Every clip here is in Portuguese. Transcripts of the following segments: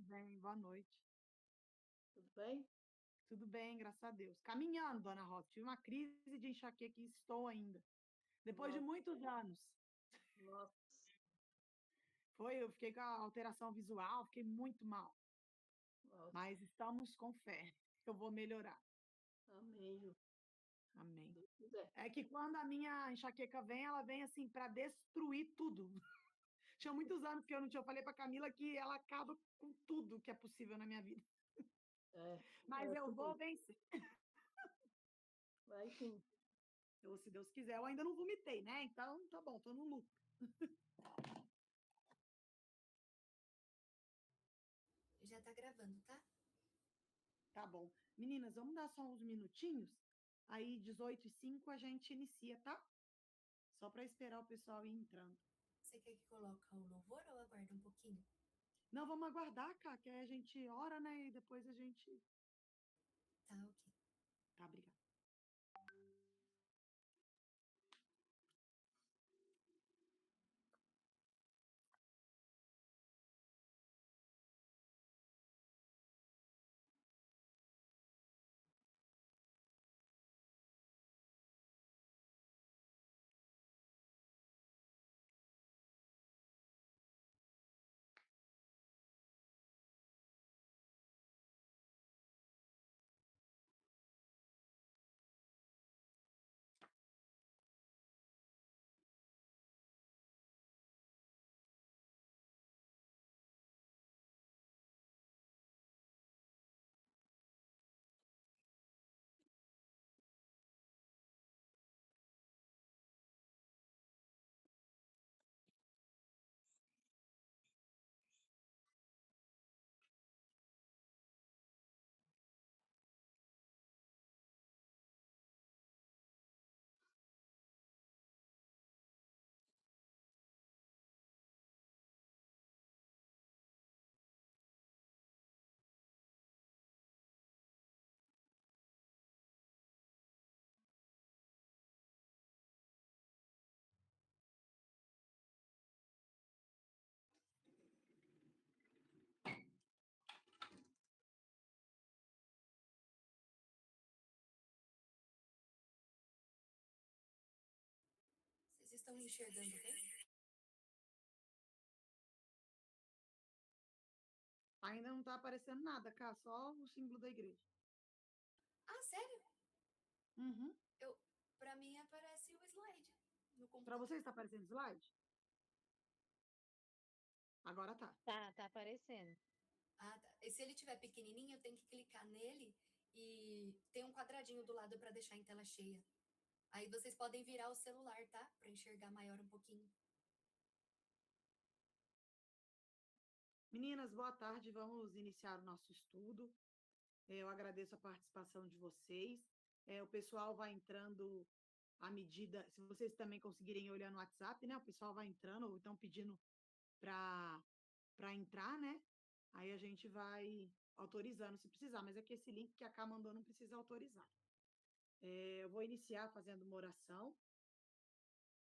bem, boa noite. Tudo bem? Tudo bem, graças a Deus. Caminhando, dona Rosa. Tive uma crise de enxaqueca e estou ainda. Depois de Nossa, muitos anos. nossa, Eu fiquei com a alteração visual, fiquei muito mal. nossa. Mas estamos com fé. Eu vou melhorar. Amém, Ju. Se Amém. Deus quiser. É que quando a minha enxaqueca vem, ela vem assim para destruir tudo. Tinha muitos anos que eu não tinha. Eu falei para Camila que ela acaba com tudo que é possível na minha vida. É, Mas é eu vou comigo. vencer. Vai sim. Eu, se Deus quiser, eu ainda não vomitei, né? Então, tá bom, tô no lucro. Já tá gravando, tá? Tá bom. Meninas, vamos dar só uns minutinhos? Aí, 18h05, a gente inicia, tá? Só para esperar o pessoal ir entrando. Você quer que coloque o louvor ou aguarda um pouquinho? Não, vamos aguardar, cá, que aí a gente ora, né? E depois a gente. Tá, ok. Tá, obrigada. Vocês estão me enxergando bem? Ainda não tá aparecendo nada, cá, só o símbolo da igreja. Ah, sério? Uhum. Pra mim aparece o slide no Para computador. você está aparecendo slide? Agora tá. Tá aparecendo. Ah, tá. E se ele tiver pequenininho, eu tenho que clicar nele e tem um quadradinho do lado para deixar em tela cheia. Aí vocês podem virar o celular, tá? Para enxergar maior um pouquinho. Meninas, boa tarde. Vamos iniciar o nosso estudo. Eu agradeço a participação de vocês. O pessoal vai entrando à medida. Se vocês também conseguirem olhar no WhatsApp, né? O pessoal vai entrando ou estão pedindo para entrar, né? Aí a gente vai autorizando se precisar, mas é que esse link que a Cá mandou não precisa autorizar. Eu vou iniciar fazendo uma oração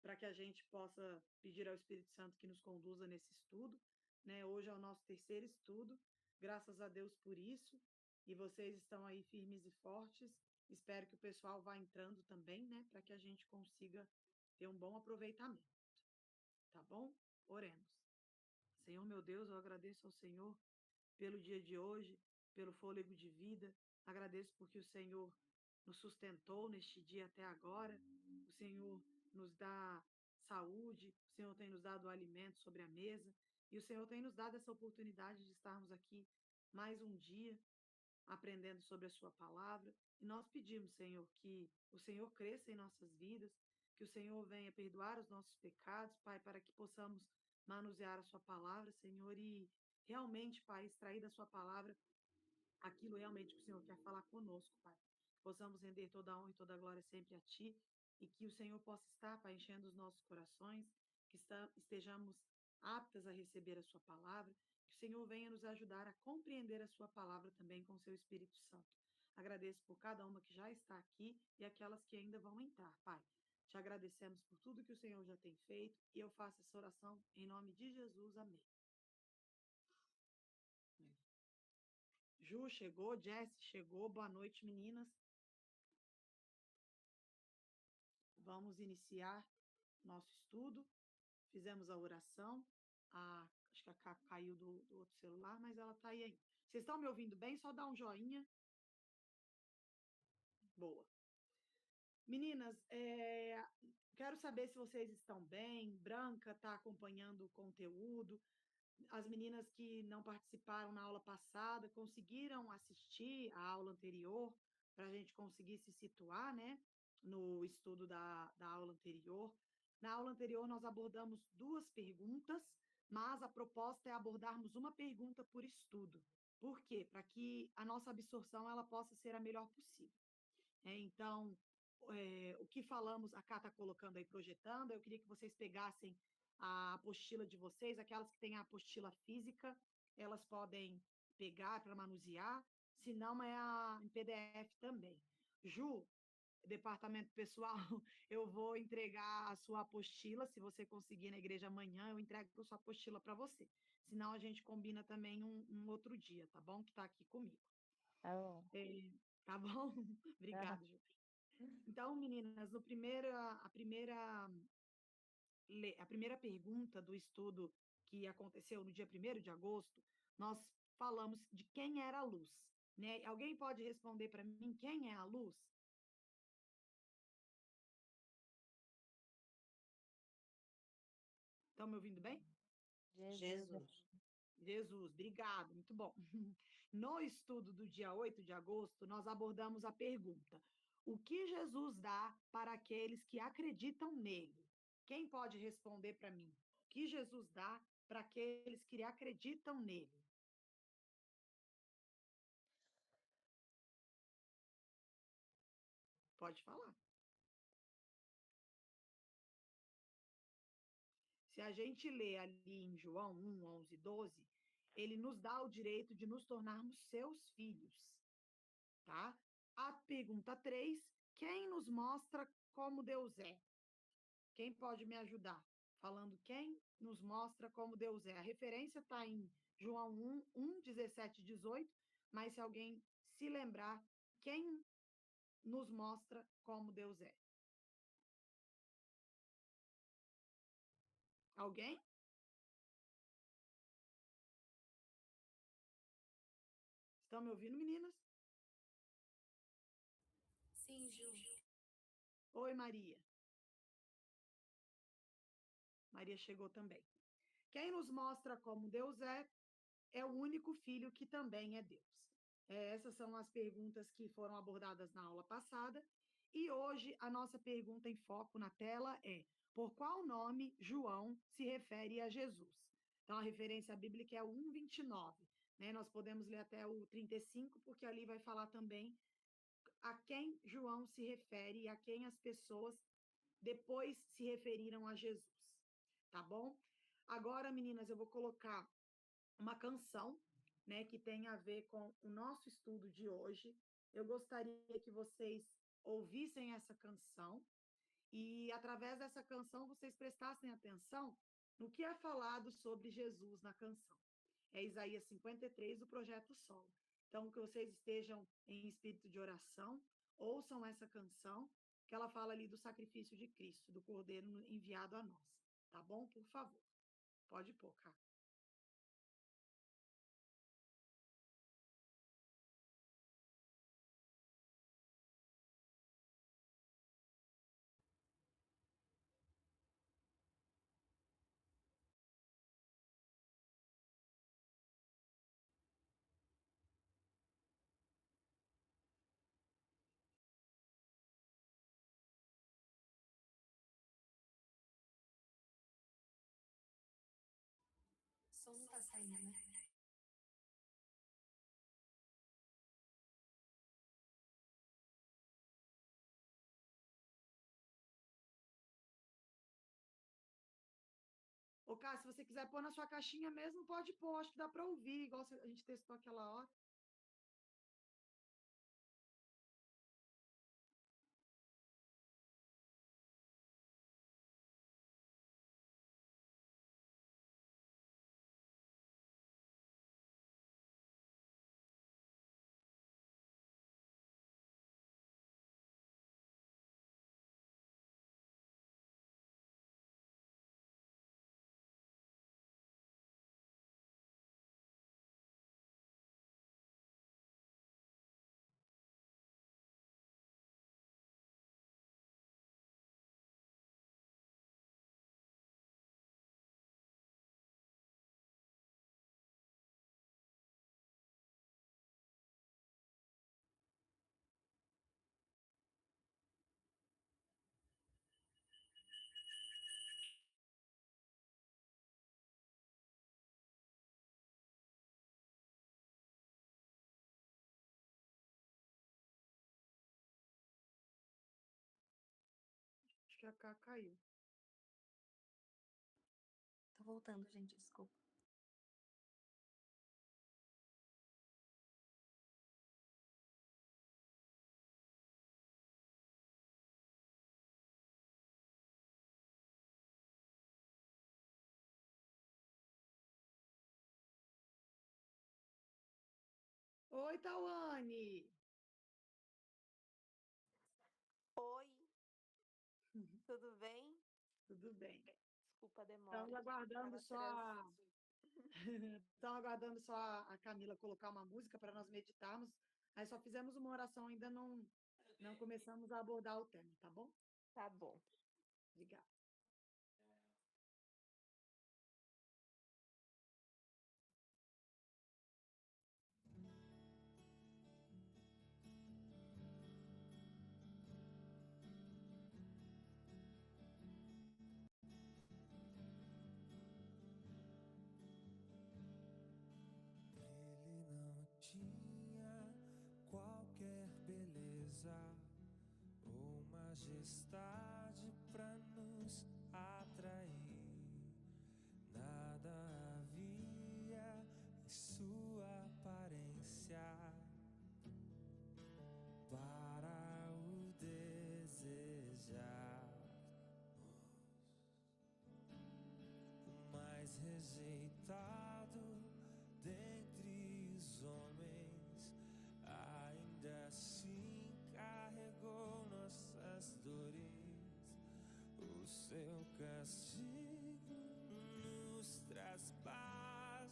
para que a gente possa pedir ao Espírito Santo que nos conduza nesse estudo, né? Hoje é o nosso terceiro estudo, graças a Deus por isso, e vocês estão aí firmes e fortes. Espero que o pessoal vá entrando também, né? Para que a gente consiga ter um bom aproveitamento, tá bom? Oremos. Senhor meu Deus, eu agradeço ao Senhor pelo dia de hoje, pelo fôlego de vida. Agradeço porque o Senhor nos sustentou neste dia até agora. O Senhor nos dá saúde, o Senhor tem nos dado o alimento sobre a mesa e o Senhor tem nos dado essa oportunidade de estarmos aqui mais um dia aprendendo sobre a sua palavra. E nós pedimos, Senhor, que o Senhor cresça em nossas vidas, que o Senhor venha perdoar os nossos pecados, Pai, para que possamos manusear a sua palavra, Senhor, e realmente, Pai, extrair da sua palavra aquilo realmente que o Senhor quer falar conosco, Pai. Que possamos render toda a honra e toda a glória sempre a Ti, e que o Senhor possa estar, Pai, enchendo os nossos corações, que estejamos aptas a receber a Sua palavra, que o Senhor venha nos ajudar a compreender a Sua palavra também com o Seu Espírito Santo. Agradeço por cada uma que já está aqui e aquelas que ainda vão entrar, Pai. Te agradecemos por tudo que o Senhor já tem feito e eu faço essa oração em nome de Jesus. Amém. Ju chegou, Jess chegou. Boa noite, meninas. Vamos iniciar nosso estudo. Fizemos a oração. Acho que a Cá caiu do outro celular, mas ela está aí ainda. Vocês estão me ouvindo bem? Só dá um joinha. Boa. Meninas, quero saber se vocês estão bem. Branca está acompanhando o conteúdo. As meninas que não participaram na aula passada conseguiram assistir a aula anterior para a gente conseguir se situar, né, no estudo da aula anterior. Na aula anterior, nós abordamos 2 perguntas, mas a proposta é abordarmos uma pergunta por estudo. Por quê? Para que a nossa absorção ela possa ser a melhor possível. Então, o que falamos, a Cá está colocando aí, projetando, eu queria que vocês pegassem a apostila de vocês, aquelas que têm a apostila física, elas podem pegar para manusear, se não é em PDF também. Ju, departamento pessoal, eu vou entregar a sua apostila, se você conseguir na igreja amanhã, eu entrego a sua apostila para você. Senão a gente combina também um outro dia, tá bom? Que está aqui comigo. Tá bom. Tá bom? Obrigada, Ju. Então, meninas, a primeira pergunta do estudo que aconteceu no dia 1º de agosto, nós falamos de quem era a luz, né? Alguém pode responder para mim quem é a luz? Estão me ouvindo bem? Jesus. Jesus, obrigado, muito bom. No estudo do dia 8 de agosto, nós abordamos a pergunta: o que Jesus dá para aqueles que acreditam nele? Quem pode responder para mim? O que Jesus dá para aqueles que acreditam nele? Pode falar. Se a gente lê ali em João 1, 11, 12, ele nos dá o direito de nos tornarmos seus filhos, tá? A pergunta 3, quem nos mostra como Deus é? Quem pode me ajudar? Falando quem nos mostra como Deus é. A referência está em João 1, 17 e 18, mas se alguém se lembrar, quem nos mostra como Deus é? Alguém? Estão me ouvindo, meninas? Sim, Ju. Oi, Maria. Maria chegou também. Quem nos mostra como Deus é o único filho que também é Deus. Essas são as perguntas que foram abordadas na aula passada. E hoje a nossa pergunta em foco na tela é: por qual nome João se refere a Jesus? Então, a referência bíblica é o 1:29, né? Nós podemos ler até o 35, porque ali vai falar também a quem João se refere e a quem as pessoas depois se referiram a Jesus, tá bom? Agora, meninas, eu vou colocar uma canção, né, que tem a ver com o nosso estudo de hoje. Eu gostaria que vocês ouvissem essa canção e, através dessa canção, vocês prestassem atenção no que é falado sobre Jesus na canção. É Isaías 53, do Projeto Solo. Então, que vocês estejam em espírito de oração, ouçam essa canção, que ela fala ali do sacrifício de Cristo, do Cordeiro enviado a nós. Tá bom? Por favor. Pode pôr, Cá. O som não tá saindo, né? Ô, Cá, se você quiser pôr na sua caixinha mesmo, pode pôr. Acho que dá para ouvir, igual a gente testou aquela hora. Cacá caiu. Tô voltando, gente, desculpa. Oi, Tawane! Oi, tudo bem? Tudo bem. Desculpa a demora. Estamos aguardando Tava só estamos aguardando só a Camila colocar uma música para nós meditarmos. Aí só fizemos uma oração, ainda não começamos a abordar o tema, tá bom? Tá bom. Obrigada. Ele não tinha qualquer beleza ou majestade para nos atrair. Nada havia em sua aparência para o desejar. O mais rejeitado dentre os homens, ainda assim carregou nossas dores. O seu castigo nos traz paz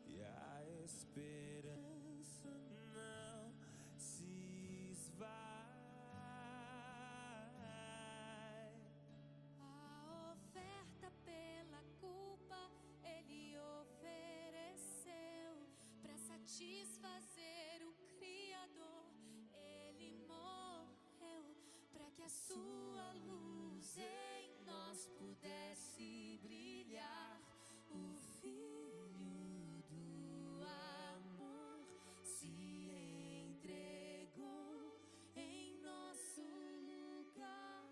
e a esperança não se esvai. A oferta pela culpa ele ofereceu para satisfazer o Criador. Ele morreu para que a sua luz em nós pudesse brilhar. O Filho do amor se entregou em nosso lugar.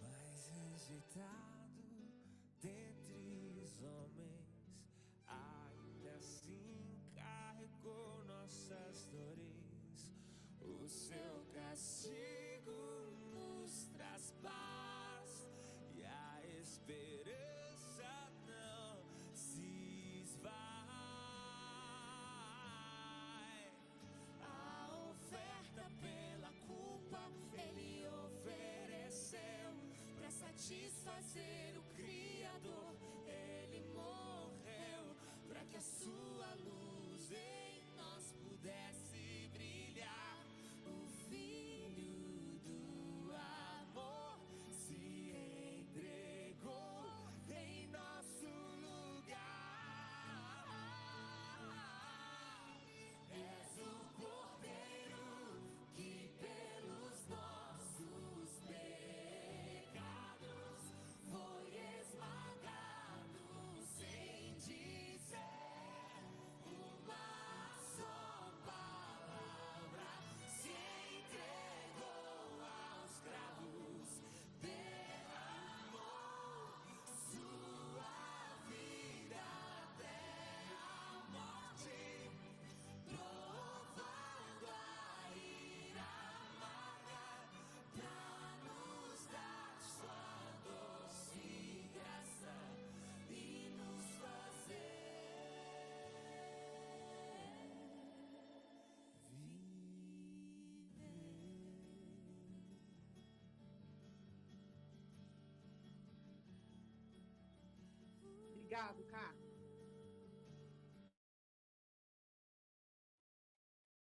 Mais rejeitado dentre os homens, ainda assim carregou nossas dores. O seu castigo nos traz paz e a esperança não se esvai. A oferta pela culpa ele ofereceu para satisfazer o Criador. Ele morreu para que a sua luz em nós pudesse brilhar. O Filho do amor se entregou em nosso lugar. És o Cordeiro que pelos nossos pecados foi esmagado sem dizer uma só palavra. Se entregou aos cravos, derramou sua vida até a morte, provando a ira amarga pra nos dar sua doce graça e nos fazer Obrigado, cara.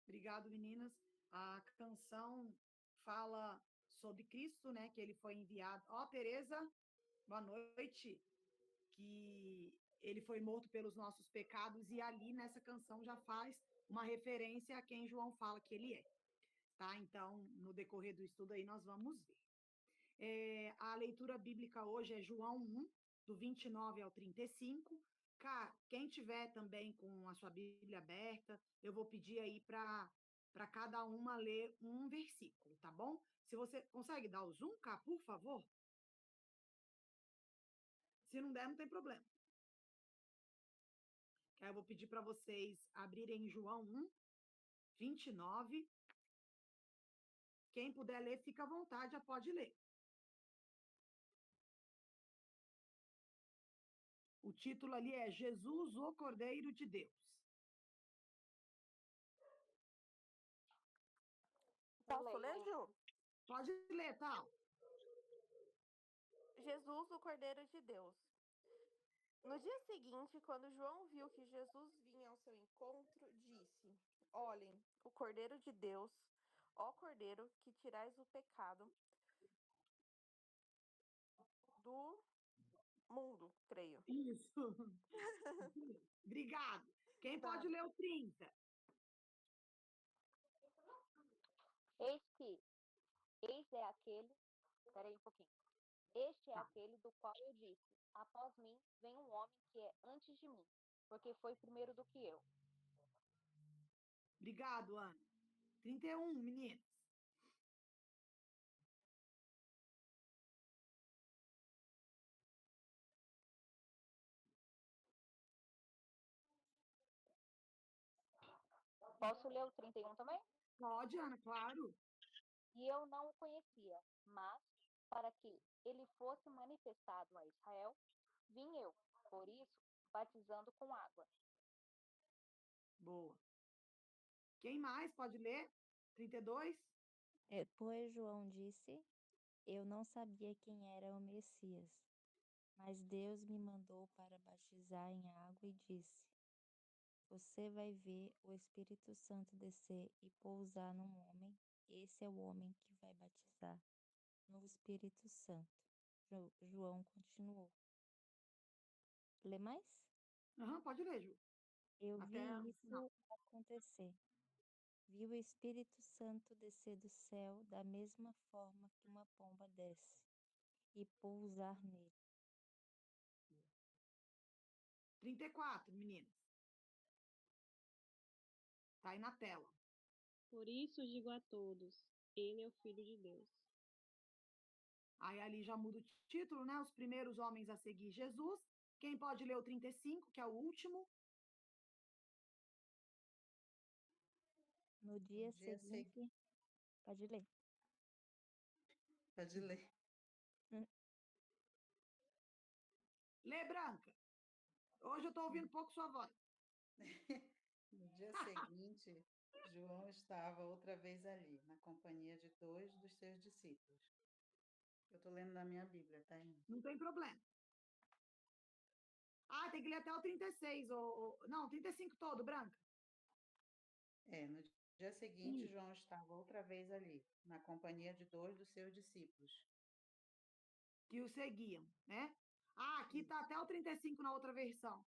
Obrigado, meninas. A canção fala sobre Cristo, né? Que ele foi enviado. Ó, Tereza, boa noite. Que ele foi morto pelos nossos pecados, e ali nessa canção já faz uma referência a quem João fala que ele é. tá? Então, no decorrer do estudo aí, nós vamos ver. A leitura bíblica hoje é João 1, do 29 ao 35. Cara, quem tiver também com a sua Bíblia aberta, eu vou pedir aí para cada uma ler um versículo, tá bom? Se você consegue dar o zoom, cá, por favor? Se não der, não tem problema. Aí eu vou pedir para vocês abrirem João 1, 29. Quem puder ler, fica à vontade, já pode ler. O título ali é Jesus, o Cordeiro de Deus. Posso ler, Ju? Pode ler, tal. Jesus, o Cordeiro de Deus. No dia seguinte, quando João viu que Jesus vinha ao seu encontro, disse: Olhem, o Cordeiro de Deus, ó Cordeiro, que tirais o pecado do mundo, creio. Isso. Obrigado. Quem Tá. pode ler o 30? Eis é aquele, peraí um pouquinho. Este é Tá. aquele do qual eu disse: após mim vem um homem que é antes de mim, porque foi primeiro do que eu. Obrigado, Ana. 31, meninas. Posso ler o 31 também? Pode, Ana, claro. E eu não o conhecia, mas para que ele fosse manifestado a Israel, vim eu, por isso, batizando com água. Boa. Quem mais pode ler? 32? Depois João disse: Eu não sabia quem era o Messias, mas Deus me mandou para batizar em água e disse: Você vai ver o Espírito Santo descer e pousar num homem. Esse é o homem que vai batizar no Espírito Santo. João continuou. Lê mais? Aham, pode ler, Ju. Eu Até o vi final. isso acontecer. Vi o Espírito Santo descer do céu da mesma forma que uma pomba desce e pousar nele. 34, meninas. Tá aí na tela. Por isso digo a todos, ele é o Filho de Deus. Aí ali já muda o título, né? Os primeiros homens a seguir Jesus. Quem pode ler o 35, que é o último? No dia seguinte, pode ler. Pode ler. Lê, Branca. Hoje eu estou ouvindo pouco sua voz. No dia seguinte, João estava outra vez ali, na companhia de 2 dos seus discípulos. Eu estou lendo na minha Bíblia, tá, Inês? Não tem problema. Ah, tem que ler até o 36. Não, 35 todo, Branca. No dia seguinte, Isso. João estava outra vez ali, na companhia de 2 dos seus discípulos. Que o seguiam, né? Ah, aqui está até o 35 na outra versão.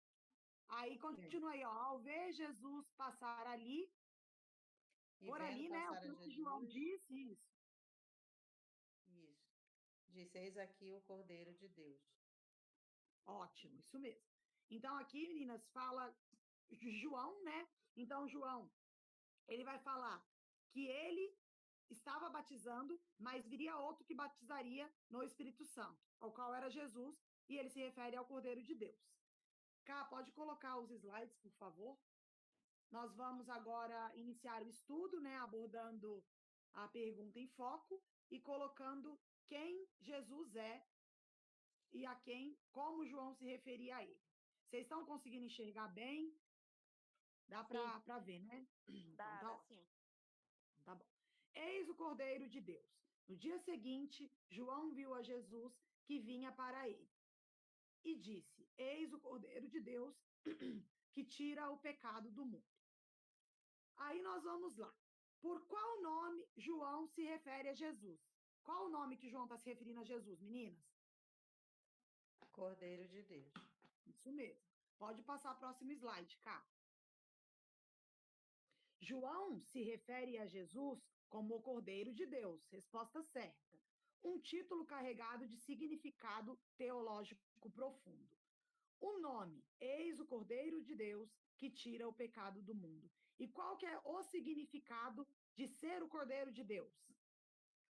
Aí continua aí, ó. Ao ver Jesus passar ali, E por vendo ali, né? O passar a que João Jesus, disse, isso. isso, disse: Eis aqui o Cordeiro de Deus. Ótimo, isso mesmo. Então, aqui, meninas, fala João, né? Então, João, ele vai falar que ele estava batizando, mas viria outro que batizaria no Espírito Santo, ao qual era Jesus, e ele se refere ao Cordeiro de Deus. Cá, pode colocar os slides, por favor? Nós vamos agora iniciar o estudo, né? Abordando a pergunta em foco e colocando quem Jesus é e a quem, como João se referia a ele. Vocês estão conseguindo enxergar bem? Dá para ver, né? Então, tá ótimo. Sim. Tá bom. Eis o Cordeiro de Deus. No dia seguinte, João viu a Jesus que vinha para ele e disse: Eis o Cordeiro de Deus que tira o pecado do mundo. Aí nós vamos lá. Por qual nome João se refere a Jesus? Qual o nome que João está se referindo a Jesus, meninas? Cordeiro de Deus. Isso mesmo. Pode passar o próximo slide, cá. João se refere a Jesus como o Cordeiro de Deus, resposta certa. Um título carregado de significado teológico profundo. O nome, eis o Cordeiro de Deus que tira o pecado do mundo. E qual que é o significado de ser o Cordeiro de Deus?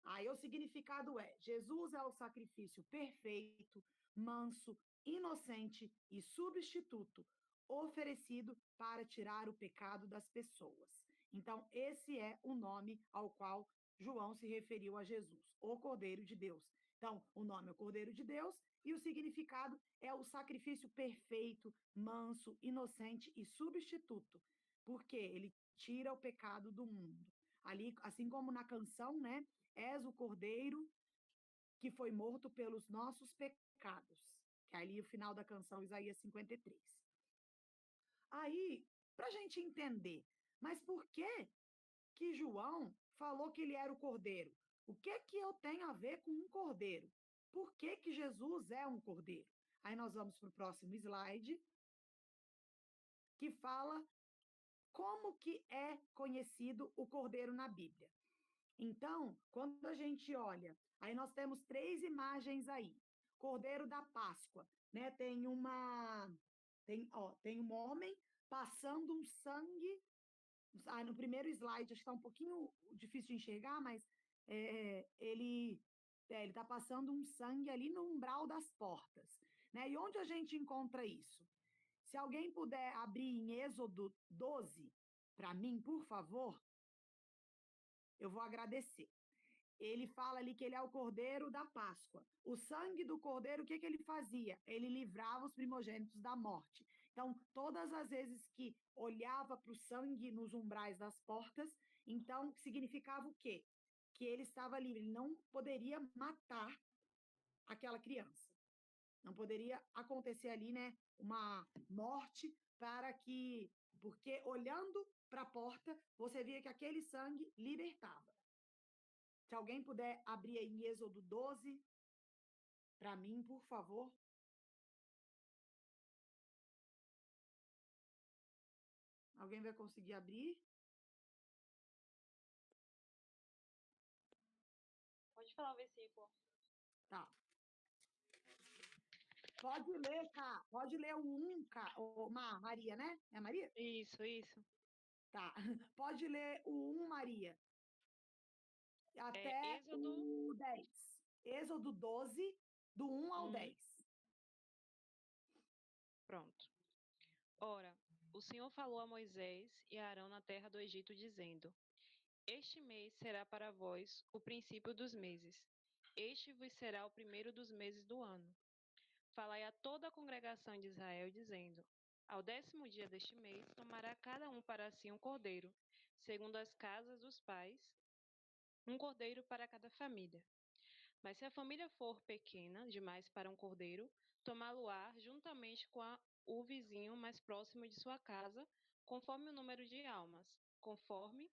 Aí o significado é: Jesus é o sacrifício perfeito, manso, inocente e substituto oferecido para tirar o pecado das pessoas. Então, esse é o nome ao qual João se referiu a Jesus, o Cordeiro de Deus. Então, o nome é o Cordeiro de Deus e o significado é o sacrifício perfeito, manso, inocente e substituto, porque ele tira o pecado do mundo. Ali, assim como na canção, né? És o Cordeiro que foi morto pelos nossos pecados. Que é ali o final da canção, Isaías 53. Aí, para a gente entender, mas por que João falou que ele era o cordeiro? O que eu tenho a ver com um cordeiro? Por que Jesus é um cordeiro? Aí nós vamos para o próximo slide, que fala como que é conhecido o cordeiro na Bíblia. Então, quando a gente olha, aí nós temos 3 imagens aí. Cordeiro da Páscoa, né? Tem um homem passando um sangue. No primeiro slide, acho que está um pouquinho difícil de enxergar, mas ele está passando um sangue ali no umbral das portas. Né? E onde a gente encontra isso? Se alguém puder abrir em Êxodo 12, para mim, por favor, eu vou agradecer. Ele fala ali que ele é o cordeiro da Páscoa. O sangue do cordeiro, o que ele fazia? Ele livrava os primogênitos da morte. Então, todas as vezes que olhava para o sangue nos umbrais das portas, então significava o quê? Que ele estava livre, ele não poderia matar aquela criança. Não poderia acontecer ali, né, uma morte porque olhando para a porta, você via que aquele sangue libertava. Se alguém puder abrir aí em Êxodo 12, para mim, por favor. Alguém vai conseguir abrir? Pode falar o versículo. Tá. Pode ler, Cá. Pode ler o 1, Cá. Maria, né? É a Maria? Isso. Tá. Pode ler o 1, Maria. Até Êxodo... o 10. Êxodo 12, do 1 ao 10. Pronto. Ora, o Senhor falou a Moisés e a Arão na terra do Egito, dizendo: Este mês será para vós o princípio dos meses. Este vos será o primeiro dos meses do ano. Falai a toda a congregação de Israel, dizendo: Ao 10º dia deste mês tomará cada um para si um cordeiro, segundo as casas dos pais, um cordeiro para cada família. Mas se a família for pequena demais para um cordeiro, tomá-lo-á juntamente com o vizinho mais próximo de sua casa, conforme o número de almas. Conforme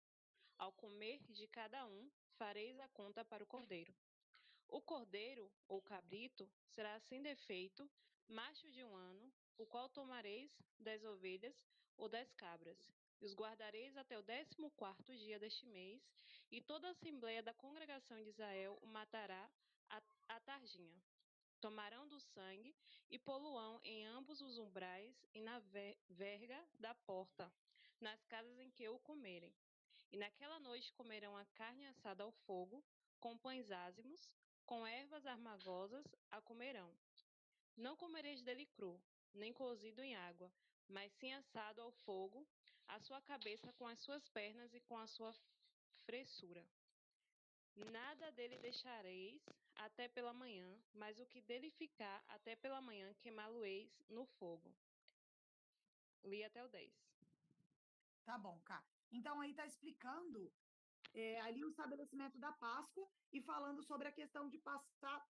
ao comer de cada um, fareis a conta para o cordeiro. O cordeiro, ou cabrito, será sem defeito, macho de 1 ano, o qual tomareis 10 ovelhas ou 10 cabras, e os guardareis até o 14º dia deste mês, e toda a assembleia da congregação de Israel o matará à tardinha. Tomarão do sangue e poluão em ambos os umbrais e na verga da porta, nas casas em que o comerem. E naquela noite comerão a carne assada ao fogo, com pães ázimos, com ervas amargosas a comerão. Não comereis dele cru, nem cozido em água, mas sim assado ao fogo, a sua cabeça com as suas pernas e com a sua fressura. Nada dele deixareis até pela manhã, mas o que dele ficar até pela manhã queimá-lo-eis no fogo. Li até o 10. Tá bom, Cá. Então aí está explicando ali o estabelecimento da Páscoa e falando sobre a questão de passar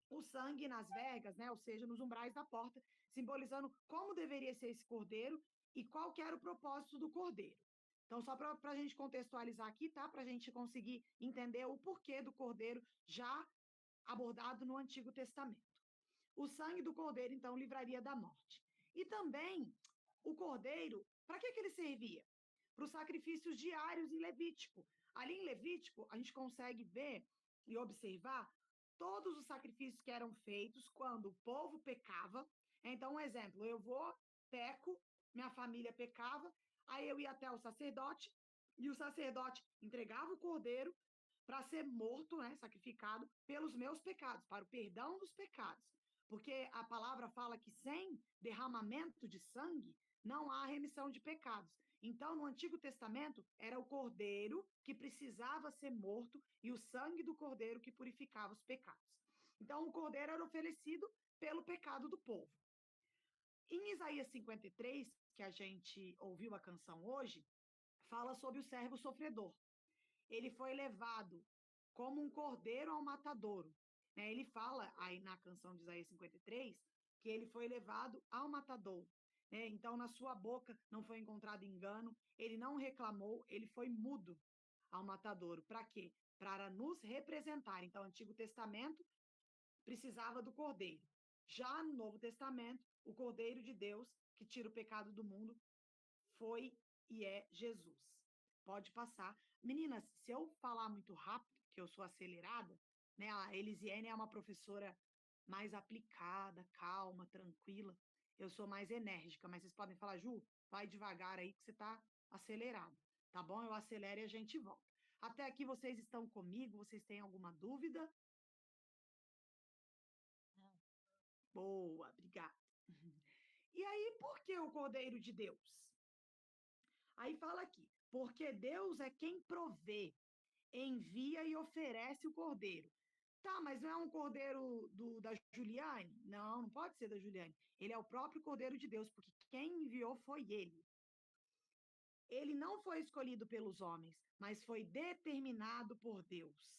o sangue nas vergas, né? Ou seja, nos umbrais da porta, simbolizando como deveria ser esse cordeiro e qual que era o propósito do cordeiro. Então, só para a gente contextualizar aqui, tá? Para a gente conseguir entender o porquê do cordeiro já abordado no Antigo Testamento. O sangue do cordeiro, então, livraria da morte. E também, o cordeiro, para que ele servia? para os sacrifícios diários em Levítico. Ali em Levítico, a gente consegue ver e observar todos os sacrifícios que eram feitos quando o povo pecava. Então, um exemplo, eu peco, minha família pecava, aí eu ia até o sacerdote, e o sacerdote entregava o cordeiro para ser morto, né, sacrificado pelos meus pecados, para o perdão dos pecados. Porque a palavra fala que sem derramamento de sangue não há remissão de pecados. Então, no Antigo Testamento, era o cordeiro que precisava ser morto e o sangue do cordeiro que purificava os pecados. Então, o cordeiro era oferecido pelo pecado do povo. Em Isaías 53, que a gente ouviu a canção hoje, fala sobre o servo sofredor. Ele foi levado como um cordeiro ao matadouro. Né? Ele fala aí na canção de Isaías 53 que ele foi levado ao matadouro. Né? Então, na sua boca não foi encontrado engano, ele não reclamou, ele foi mudo ao matadouro. Para quê? Para nos representar. Então, o Antigo Testamento precisava do cordeiro. Já no Novo Testamento, o cordeiro de Deus, que tira o pecado do mundo, foi e é Jesus. Pode passar. Meninas, se eu falar muito rápido, que eu sou acelerada, né? A Elisiane é uma professora mais aplicada, calma, tranquila. Eu sou mais enérgica, mas vocês podem falar, Ju, vai devagar aí que você está acelerado, tá bom? Eu acelero e a gente volta. Até aqui vocês estão comigo? Vocês têm alguma dúvida? Não. Boa, obrigada. E aí, por que o Cordeiro de Deus? Aí fala aqui, porque Deus é quem provê, envia e oferece o cordeiro. Tá, mas não é um cordeiro da Juliane? Não, não pode ser da Juliane. Ele é o próprio cordeiro de Deus, porque quem enviou foi ele. Ele não foi escolhido pelos homens, mas foi determinado por Deus.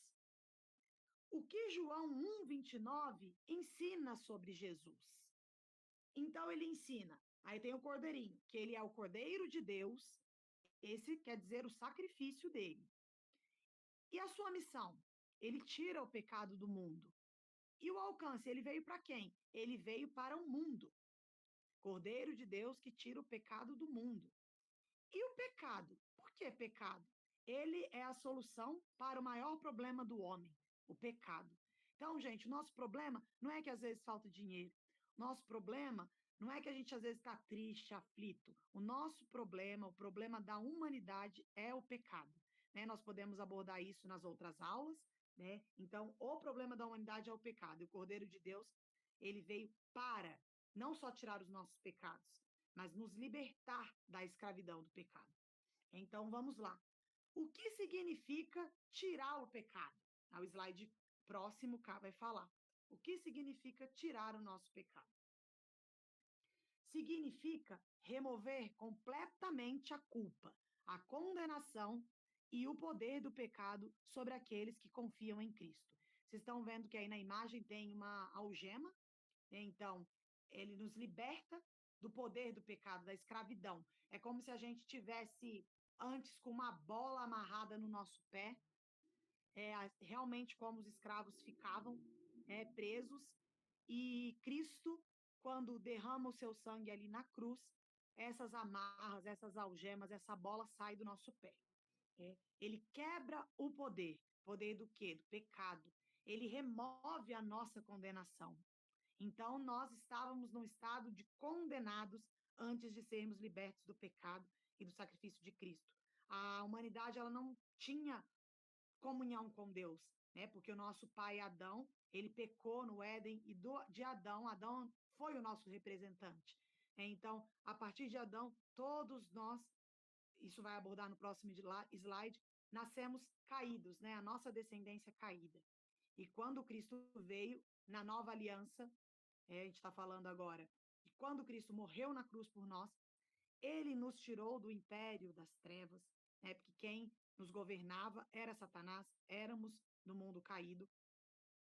O que João 1:29 ensina sobre Jesus? Então ele ensina, aí tem o cordeirinho, que ele é o cordeiro de Deus, esse quer dizer o sacrifício dele. E a sua missão? Ele tira o pecado do mundo. E o alcance, ele veio para quem? Ele veio para o mundo. Cordeiro de Deus que tira o pecado do mundo. E o pecado? Por que pecado? Ele é a solução para o maior problema do homem, o pecado. Então, gente, o nosso problema não é que às vezes falta dinheiro. Nosso problema não é que a gente às vezes está triste, aflito. O nosso problema, o problema da humanidade é o pecado. Né? Nós podemos abordar isso nas outras aulas, né? Então, o problema da humanidade é o pecado. E o Cordeiro de Deus, ele veio para não só tirar os nossos pecados, mas nos libertar da escravidão do pecado. Então, vamos lá. O que significa tirar o pecado? O slide próximo cá vai falar. O que significa tirar o nosso pecado? Significa remover completamente a culpa, a condenação e o poder do pecado sobre aqueles que confiam em Cristo. Vocês estão vendo que aí na imagem tem uma algema, né? Então, ele nos liberta do poder do pecado, da escravidão. É como se a gente tivesse antes com uma bola amarrada no nosso pé, realmente como os escravos ficavam presos, e Cristo, quando derrama o seu sangue ali na cruz, essas amarras, essas algemas, essa bola sai do nosso pé. Ele quebra o poder. Poder do quê? Do pecado. Ele remove a nossa condenação. Então, nós estávamos num estado de condenados antes de sermos libertos do pecado e do sacrifício de Cristo. A humanidade ela não tinha comunhão com Deus, né? Porque o nosso pai Adão, ele pecou no Éden e de Adão, Adão foi o nosso representante. Então, a partir de Adão, todos nós, isso vai abordar no próximo slide, nascemos caídos, né? A nossa descendência caída. E quando Cristo veio, na nova aliança, a gente está falando agora, e quando Cristo morreu na cruz por nós, ele nos tirou do império das trevas, né? Porque quem nos governava era Satanás, éramos no mundo caído,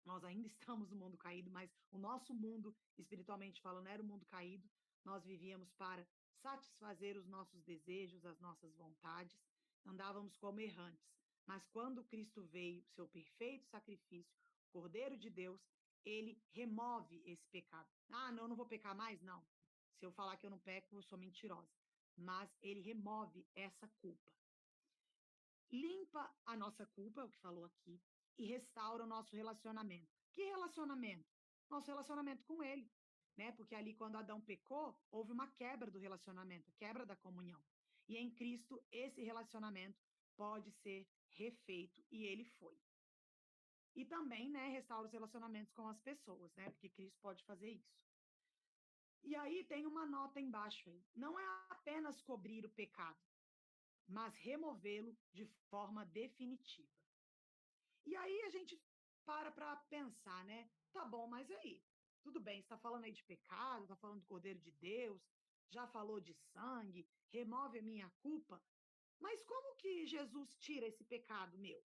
nós ainda estamos no mundo caído, mas o nosso mundo, espiritualmente falando, era o mundo caído, nós vivíamos para satisfazer os nossos desejos, as nossas vontades, andávamos como errantes. Mas quando Cristo veio, seu perfeito sacrifício, Cordeiro de Deus, ele remove esse pecado. Ah, não vou pecar mais? Não. Se eu falar que eu não peco, eu sou mentirosa. mas ele remove essa culpa. Limpa a nossa culpa, é o que falou aqui, e restaura o nosso relacionamento. Que relacionamento? Nosso relacionamento com ele, né? Porque ali, quando Adão pecou, houve uma quebra do relacionamento, quebra da comunhão. E em Cristo, esse relacionamento pode ser refeito, e ele foi. E também, né, restaura os relacionamentos com as pessoas, né? Porque Cristo pode fazer isso. E aí tem uma nota embaixo aí. Não é apenas cobrir o pecado, mas removê-lo de forma definitiva. E aí a gente para pensar, né? Tá bom, mas aí, tudo bem, você está falando aí de pecado, está falando do Cordeiro de Deus, já falou de sangue, remove a minha culpa, mas como que Jesus tira esse pecado meu?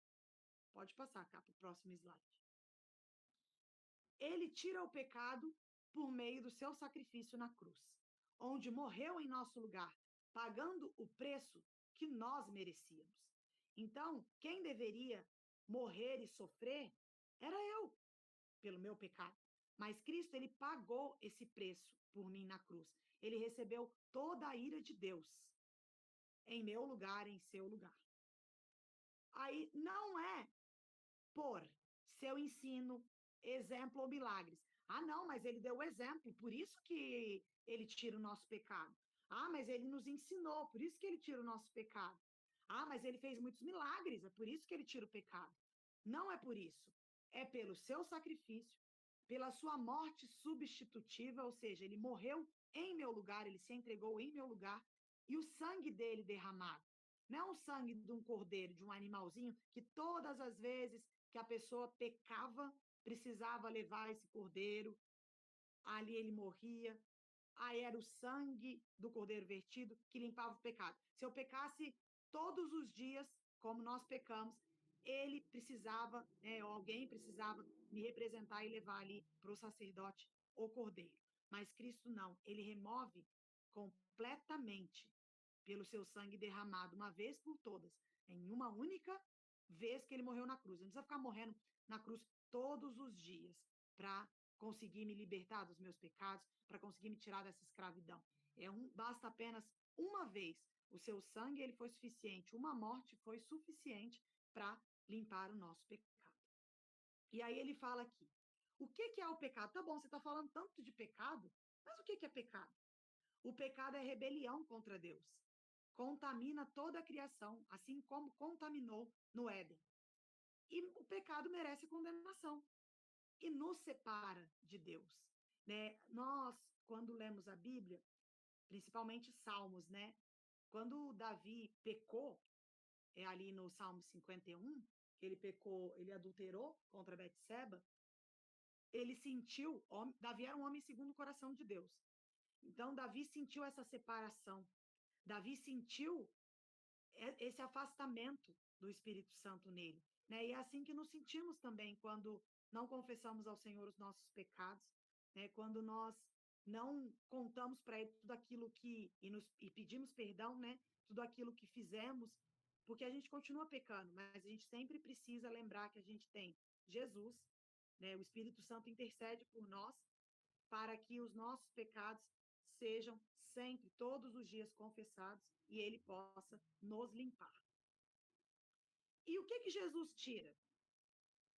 Pode passar cá para o próximo slide. Ele tira o pecado por meio do seu sacrifício na cruz, onde morreu em nosso lugar, pagando o preço que nós merecíamos. Então, quem deveria morrer e sofrer era eu, pelo meu pecado. Mas Cristo, ele pagou esse preço por mim na cruz. Ele recebeu toda a ira de Deus em meu lugar, em seu lugar. Aí não é por seu ensino, exemplo ou milagres. Ah, não, mas ele deu o exemplo, por isso que ele tira o nosso pecado. Ah, mas ele nos ensinou, por isso que ele tira o nosso pecado. Ah, mas ele fez muitos milagres, é por isso que ele tira o pecado. Não é por isso. É pelo seu sacrifício, pela sua morte substitutiva, ou seja, ele morreu em meu lugar, ele se entregou em meu lugar, e o sangue dele derramado. Não é um sangue de um cordeiro, de um animalzinho, que todas as vezes que a pessoa pecava, precisava levar esse cordeiro, ali ele morria, aí era o sangue do cordeiro vertido que limpava o pecado. Se eu pecasse todos os dias, como nós pecamos, ele precisava, né, ou alguém precisava me representar e levar ali para o sacerdote o cordeiro. Mas Cristo não, ele remove completamente pelo seu sangue derramado uma vez por todas, em uma única vez que ele morreu na cruz. Não precisa ficar morrendo na cruz todos os dias para conseguir me libertar dos meus pecados, para conseguir me tirar dessa escravidão. Basta apenas uma vez. O seu sangue ele foi suficiente, uma morte foi suficiente para limpar o nosso pecado. E aí ele fala aqui, o que é o pecado? Tá bom, você está falando tanto de pecado, mas o que é pecado? O pecado é rebelião contra Deus. Contamina toda a criação, assim como contaminou no Éden. E o pecado merece condenação e nos separa de Deus, né? Nós, quando lemos a Bíblia, principalmente Salmos, né? Quando Davi pecou, é ali no Salmo 51, que ele pecou, ele adulterou contra Betseba, ele sentiu, Davi era um homem segundo o coração de Deus. Então, Davi sentiu essa separação. Davi sentiu esse afastamento do Espírito Santo nele, né? E é assim que nos sentimos também quando não confessamos ao Senhor os nossos pecados, né? Quando nós não contamos para ele tudo aquilo e pedimos perdão, né? Tudo aquilo que fizemos, porque a gente continua pecando, mas a gente sempre precisa lembrar que a gente tem Jesus, né? O Espírito Santo intercede por nós para que os nossos pecados sejam sempre, todos os dias confessados e ele possa nos limpar. E o que Jesus tira?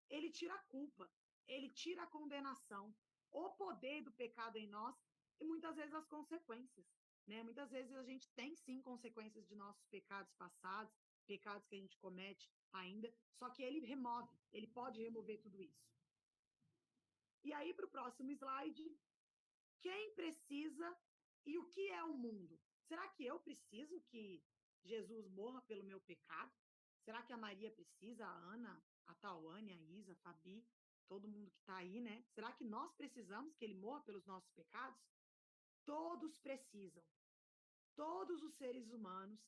Ele tira a culpa, ele tira a condenação, o poder do pecado em nós e muitas vezes as consequências, né? Muitas vezes a gente tem sim consequências de nossos pecados passados, pecados que a gente comete ainda, só que ele remove, ele pode remover tudo isso. E aí, para o próximo slide, quem precisa e o que é o mundo? Será que eu preciso que Jesus morra pelo meu pecado? Será que a Maria precisa, a Ana, a Tawane, a Isa, a Fabi, todo mundo que está aí, né? Será que nós precisamos que ele morra pelos nossos pecados? Todos precisam. Todos os seres humanos,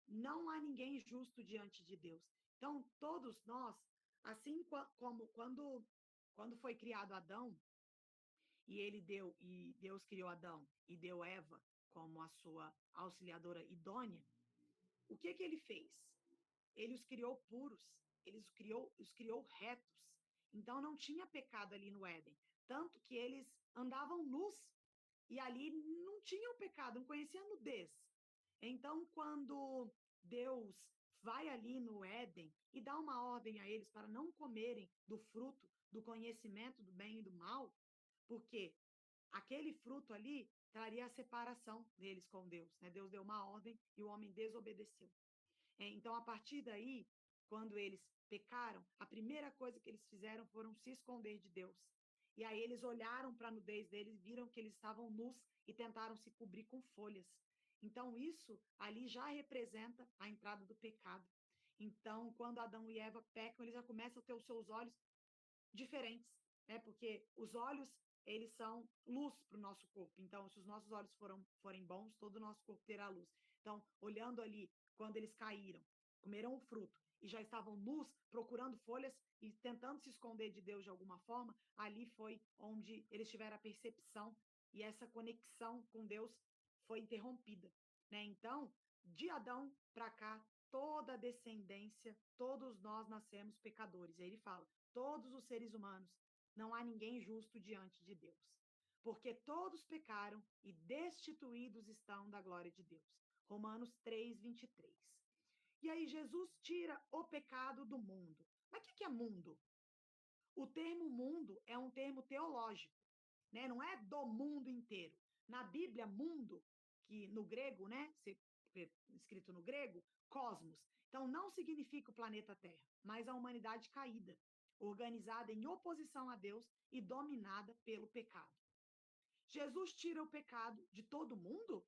não há ninguém justo diante de Deus. Então, todos nós, assim como quando foi criado Adão, e Deus criou Adão e deu Eva como a sua auxiliadora idônea, o que ele fez? Ele os criou puros, ele os criou retos. Então não tinha pecado ali no Éden, tanto que eles andavam nus e ali não tinham pecado, não conheciam nudez. Então, quando Deus vai ali no Éden e dá uma ordem a eles para não comerem do fruto do conhecimento do bem e do mal, porque aquele fruto ali traria a separação deles com Deus, né? Deus deu uma ordem e o homem desobedeceu. Então, a partir daí, quando eles pecaram, a primeira coisa que eles fizeram foram se esconder de Deus. E aí eles olharam para a nudez deles, viram que eles estavam nus e tentaram se cobrir com folhas. Então, isso ali já representa a entrada do pecado. Então, quando Adão e Eva pecam, eles já começam a ter os seus olhos diferentes, né? Porque os olhos, eles são luz para o nosso corpo. Então, se os nossos olhos forem bons, todo o nosso corpo terá luz. Então, olhando ali, quando eles caíram, comeram o fruto e já estavam nus, procurando folhas e tentando se esconder de Deus de alguma forma, ali foi onde eles tiveram a percepção e essa conexão com Deus foi interrompida, né? Então, de Adão para cá, toda a descendência, todos nós nascemos pecadores. E aí ele fala: todos os seres humanos, não há ninguém justo diante de Deus, porque todos pecaram e destituídos estão da glória de Deus. Romanos 3:23. E aí Jesus tira o pecado do mundo. Mas o que é mundo? O termo mundo é um termo teológico, né? Não é do mundo inteiro. Na Bíblia, mundo, que no grego, né, escrito no grego, cosmos. Então, não significa o planeta Terra, mas a humanidade caída, organizada em oposição a Deus e dominada pelo pecado. Jesus tira o pecado de todo mundo?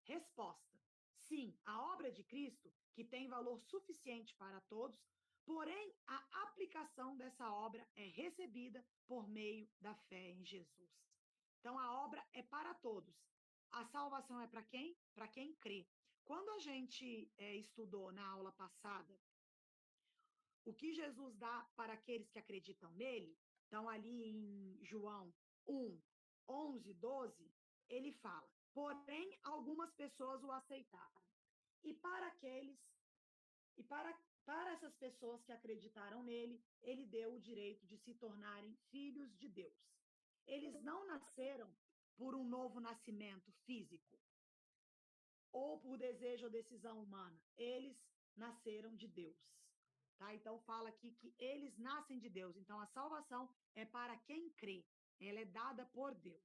Resposta: sim, a obra de Cristo, que tem valor suficiente para todos, porém a aplicação dessa obra é recebida por meio da fé em Jesus. Então a obra é para todos. A salvação é para quem? Para quem crê. Quando a gente estudou na aula passada o que Jesus dá para aqueles que acreditam nele, então ali em João 1, 11, 12, ele fala: porém, algumas pessoas o aceitaram. E para aqueles, e para essas pessoas que acreditaram nele, ele deu o direito de se tornarem filhos de Deus. Eles não nasceram por um novo nascimento físico ou por desejo ou decisão humana. Eles nasceram de Deus. Tá? Então fala aqui que eles nascem de Deus. Então a salvação é para quem crê. Ela é dada por Deus.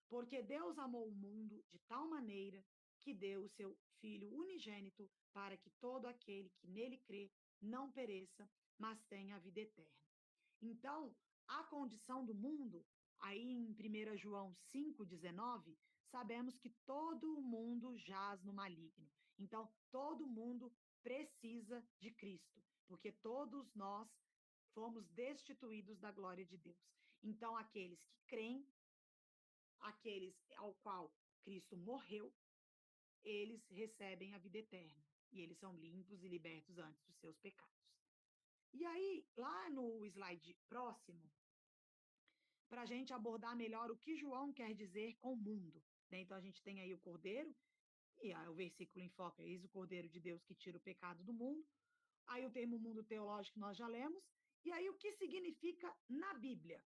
Porque Deus amou o mundo de tal maneira que deu o seu Filho unigênito para que todo aquele que nele crê não pereça, mas tenha a vida eterna. Então, a condição do mundo, aí em 1 João 5,19, sabemos que todo o mundo jaz no maligno. Então, todo mundo precisa de Cristo, porque todos nós fomos destituídos da glória de Deus. Então, aqueles que creem, aqueles ao qual Cristo morreu, eles recebem a vida eterna. E eles são limpos e libertos antes dos seus pecados. E aí, lá no slide próximo, para a gente abordar melhor o que João quer dizer com o mundo, né? Então, a gente tem aí o Cordeiro, e aí o versículo enfoca: eis o Cordeiro de Deus que tira o pecado do mundo. Aí o termo mundo teológico nós já lemos. E aí o que significa na Bíblia?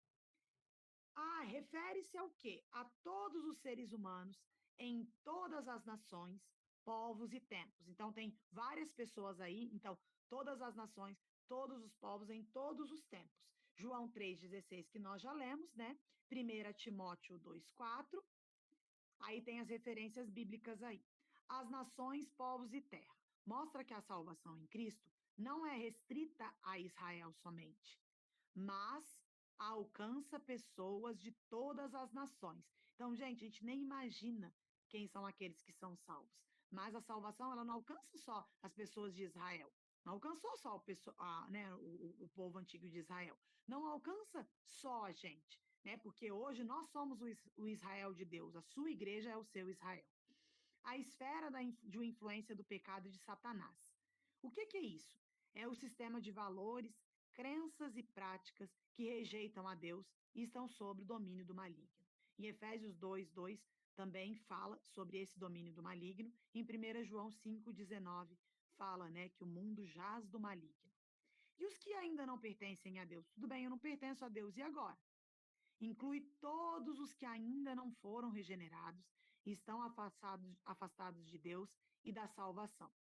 Refere-se ao quê? A todos os seres humanos, em todas as nações, povos e tempos. Então, tem várias pessoas aí. Então, todas as nações, todos os povos, em todos os tempos. João 3,16, que nós já lemos, né? 1 Timóteo 2,4. Aí tem as referências bíblicas aí. As nações, povos e terra. Mostra que a salvação em Cristo não é restrita a Israel somente, mas alcança pessoas de todas as nações. Então, gente, a gente nem imagina quem são aqueles que são salvos. Mas a salvação, ela não alcança só as pessoas de Israel. Não alcançou só o povo antigo de Israel. Não alcança só a gente, né? Porque hoje nós somos o Israel de Deus. A sua igreja é o seu Israel. A esfera de influência do pecado de Satanás. O que é isso? É o sistema de valores, crenças e práticas que rejeitam a Deus e estão sob o domínio do maligno. Em Efésios 2:2 também fala sobre esse domínio do maligno. Em 1 João 5:19 fala, né, que o mundo jaz do maligno. E os que ainda não pertencem a Deus? Tudo bem, eu não pertenço a Deus, e agora? Inclui todos os que ainda não foram regenerados e estão afastados de Deus e da salvação.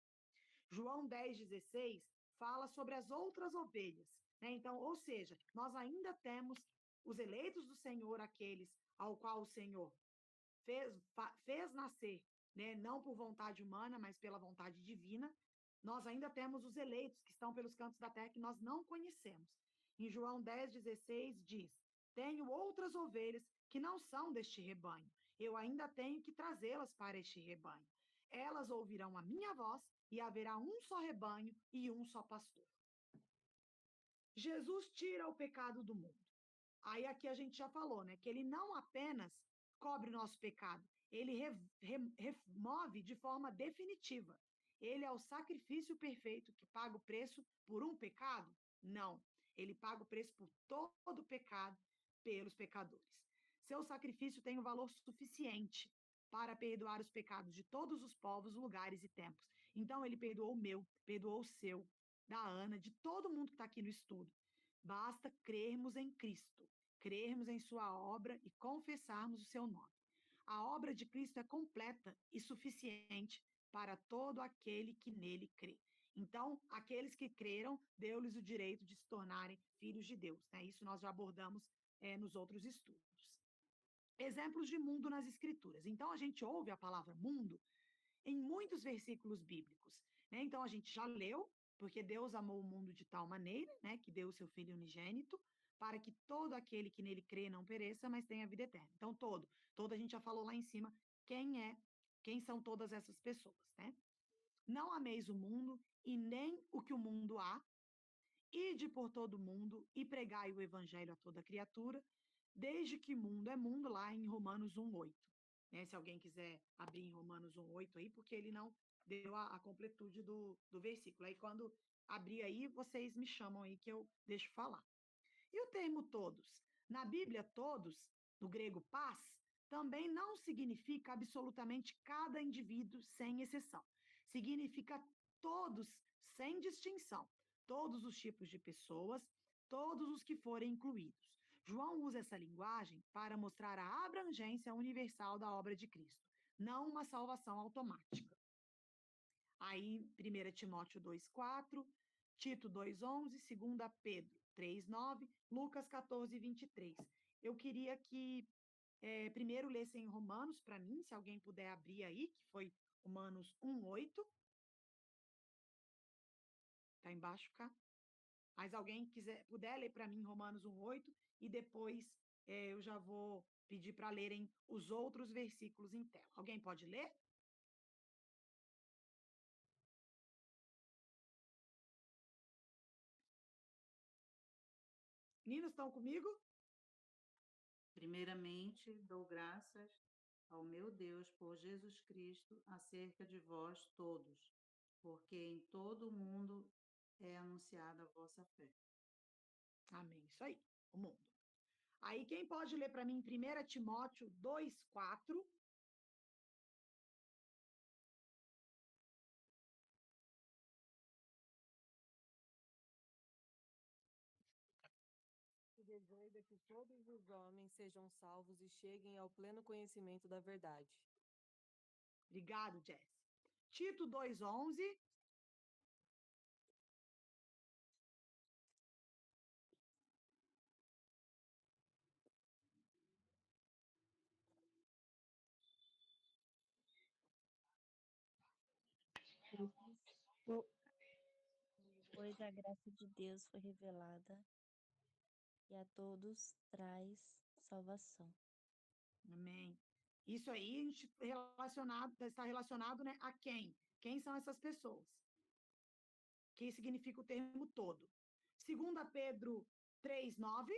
João 10,16 fala sobre as outras ovelhas, né? Então, ou seja, nós ainda temos os eleitos do Senhor, aqueles ao qual o Senhor fez nascer, né? Não por vontade humana, mas pela vontade divina. Nós ainda temos os eleitos que estão pelos cantos da terra que nós não conhecemos. Em João 10,16 diz: tenho outras ovelhas que não são deste rebanho. Eu ainda tenho que trazê-las para este rebanho. Elas ouvirão a minha voz e haverá um só rebanho e um só pastor. Jesus tira o pecado do mundo. Aí aqui a gente já falou, né? Que ele não apenas cobre o nosso pecado, ele remove de forma definitiva. Ele é o sacrifício perfeito que paga o preço por um pecado? Não. Ele paga o preço por todo o pecado pelos pecadores. Seu sacrifício tem o valor suficiente para perdoar os pecados de todos os povos, lugares e tempos. Então, ele perdoou o meu, perdoou o seu, da Ana, de todo mundo que está aqui no estudo. Basta crermos em Cristo, crermos em sua obra e confessarmos o seu nome. A obra de Cristo é completa e suficiente para todo aquele que nele crê. Então, aqueles que creram, deu-lhes o direito de se tornarem filhos de Deus, né? Isso nós já abordamos nos outros estudos. Exemplos de mundo nas Escrituras. Então, a gente ouve a palavra mundo em muitos versículos bíblicos, né? Então, a gente já leu, porque Deus amou o mundo de tal maneira, né, que deu o seu Filho unigênito, para que todo aquele que nele crê não pereça, mas tenha vida eterna. Então, todo a gente já falou lá em cima quem são todas essas pessoas, né? Não ameis o mundo e nem o que o mundo há, ide por todo o mundo e pregai o evangelho a toda criatura, desde que mundo é mundo, lá em Romanos 1,8. Né? Se alguém quiser abrir em Romanos 1,8 aí, porque ele não deu a completude do versículo. Aí quando abrir aí, vocês me chamam aí que eu deixo falar. E o termo todos? Na Bíblia, todos, no grego paz, também não significa absolutamente cada indivíduo sem exceção. Significa todos, sem distinção. Todos os tipos de pessoas, todos os que forem incluídos. João usa essa linguagem para mostrar a abrangência universal da obra de Cristo, não uma salvação automática. Aí, 1 Timóteo 2,4, Tito 2,11, 2 Pedro 3,9, Lucas 14,23. Eu queria que primeiro lessem Romanos para mim, se alguém puder abrir aí, que foi Romanos 1,8. Está embaixo, cá. Mas alguém puder ler para mim Romanos 1,8 e depois eu já vou pedir para lerem os outros versículos em tela. Alguém pode ler? Meninas, estão comigo? Primeiramente, dou graças ao meu Deus por Jesus Cristo acerca de vós todos, porque em todo o mundo é anunciada a vossa fé. Amém. Isso aí, o mundo. Aí, quem pode ler para mim 1 Timóteo 2,4? O desejo é que todos os homens sejam salvos e cheguem ao pleno conhecimento da verdade. Obrigado, Jess. Tito 2,11. Pois a graça de Deus foi revelada e a todos traz salvação. Amém. Isso aí a gente está relacionado, né, a quem? Quem são essas pessoas? Que significa o termo todo. 2 Pedro 3,9.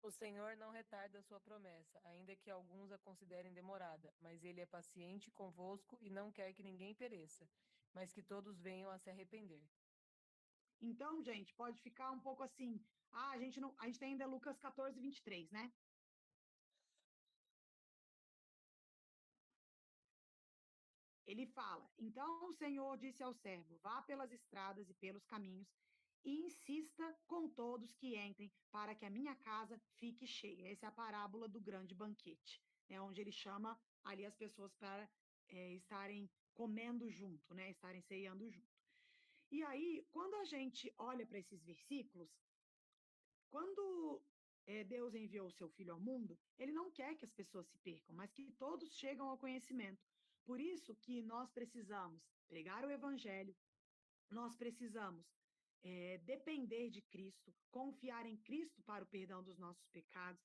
O Senhor não retarda a sua promessa, ainda que alguns a considerem demorada, mas ele é paciente convosco e não quer que ninguém pereça, mas que todos venham a se arrepender. Então, gente, pode ficar um pouco assim. A gente tem ainda Lucas 14:23, né? ele fala: então o Senhor disse ao servo: vá pelas estradas e pelos caminhos e insista com todos que entrem para que a minha casa fique cheia. Essa é a parábola do grande banquete, né, onde ele chama ali as pessoas para estarem comendo junto, né, estarem ceando junto. E aí, quando a gente olha para esses versículos, quando Deus enviou o seu Filho ao mundo, ele não quer que as pessoas se percam, mas que todos chegam ao conhecimento. Por isso que nós precisamos pregar o Evangelho, nós precisamos depender de Cristo, confiar em Cristo para o perdão dos nossos pecados,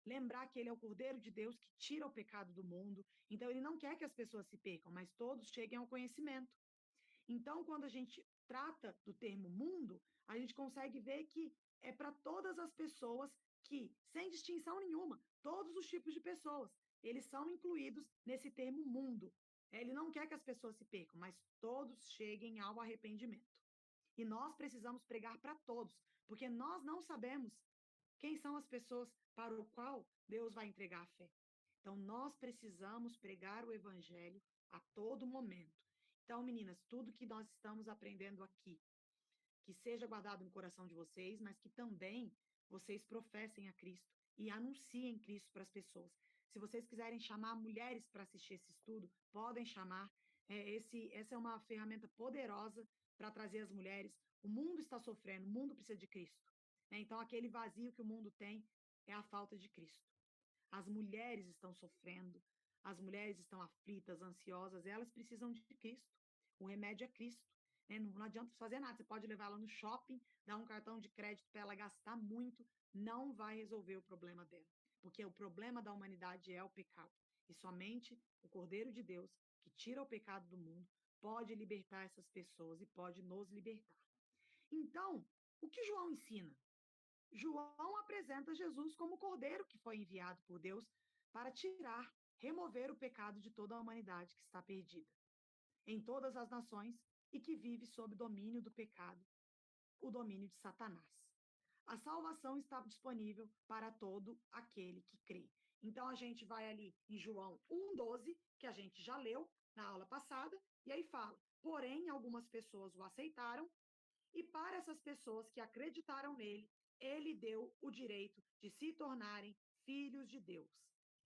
lembrar que Ele é o Cordeiro de Deus que tira o pecado do mundo. Então, Ele não quer que as pessoas se percam, mas todos cheguem ao conhecimento. Então, quando a gente trata do termo mundo, a gente consegue ver que é para todas as pessoas que, sem distinção nenhuma, todos os tipos de pessoas, eles são incluídos nesse termo mundo. Ele não quer que as pessoas se percam, mas todos cheguem ao arrependimento. E nós precisamos pregar para todos, porque nós não sabemos quem são as pessoas para o qual Deus vai entregar a fé. Então, nós precisamos pregar o evangelho a todo momento. Então, meninas, tudo que nós estamos aprendendo aqui, que seja guardado no coração de vocês, mas que também vocês professem a Cristo e anunciem Cristo para as pessoas. Se vocês quiserem chamar mulheres para assistir esse estudo, podem chamar. Essa é uma ferramenta poderosa para trazer as mulheres. O mundo está sofrendo, o mundo precisa de Cristo. Então, aquele vazio que o mundo tem é a falta de Cristo. As mulheres estão sofrendo, as mulheres estão aflitas, ansiosas, elas precisam de Cristo. O remédio é Cristo. Não adianta fazer nada. Você pode levar ela no shopping, dar um cartão de crédito para ela gastar muito, não vai resolver o problema dela. Porque o problema da humanidade é o pecado. E somente o Cordeiro de Deus, que tira o pecado do mundo, pode libertar essas pessoas e pode nos libertar. Então, o que João ensina? João apresenta Jesus como o Cordeiro que foi enviado por Deus para tirar, remover o pecado de toda a humanidade que está perdida em todas as nações e que vive sob domínio do pecado, o domínio de Satanás. A salvação está disponível para todo aquele que crê. Então, a gente vai ali em João 1,12, que a gente já leu na aula passada, e aí fala: porém, algumas pessoas o aceitaram, e para essas pessoas que acreditaram nele, ele deu o direito de se tornarem filhos de Deus.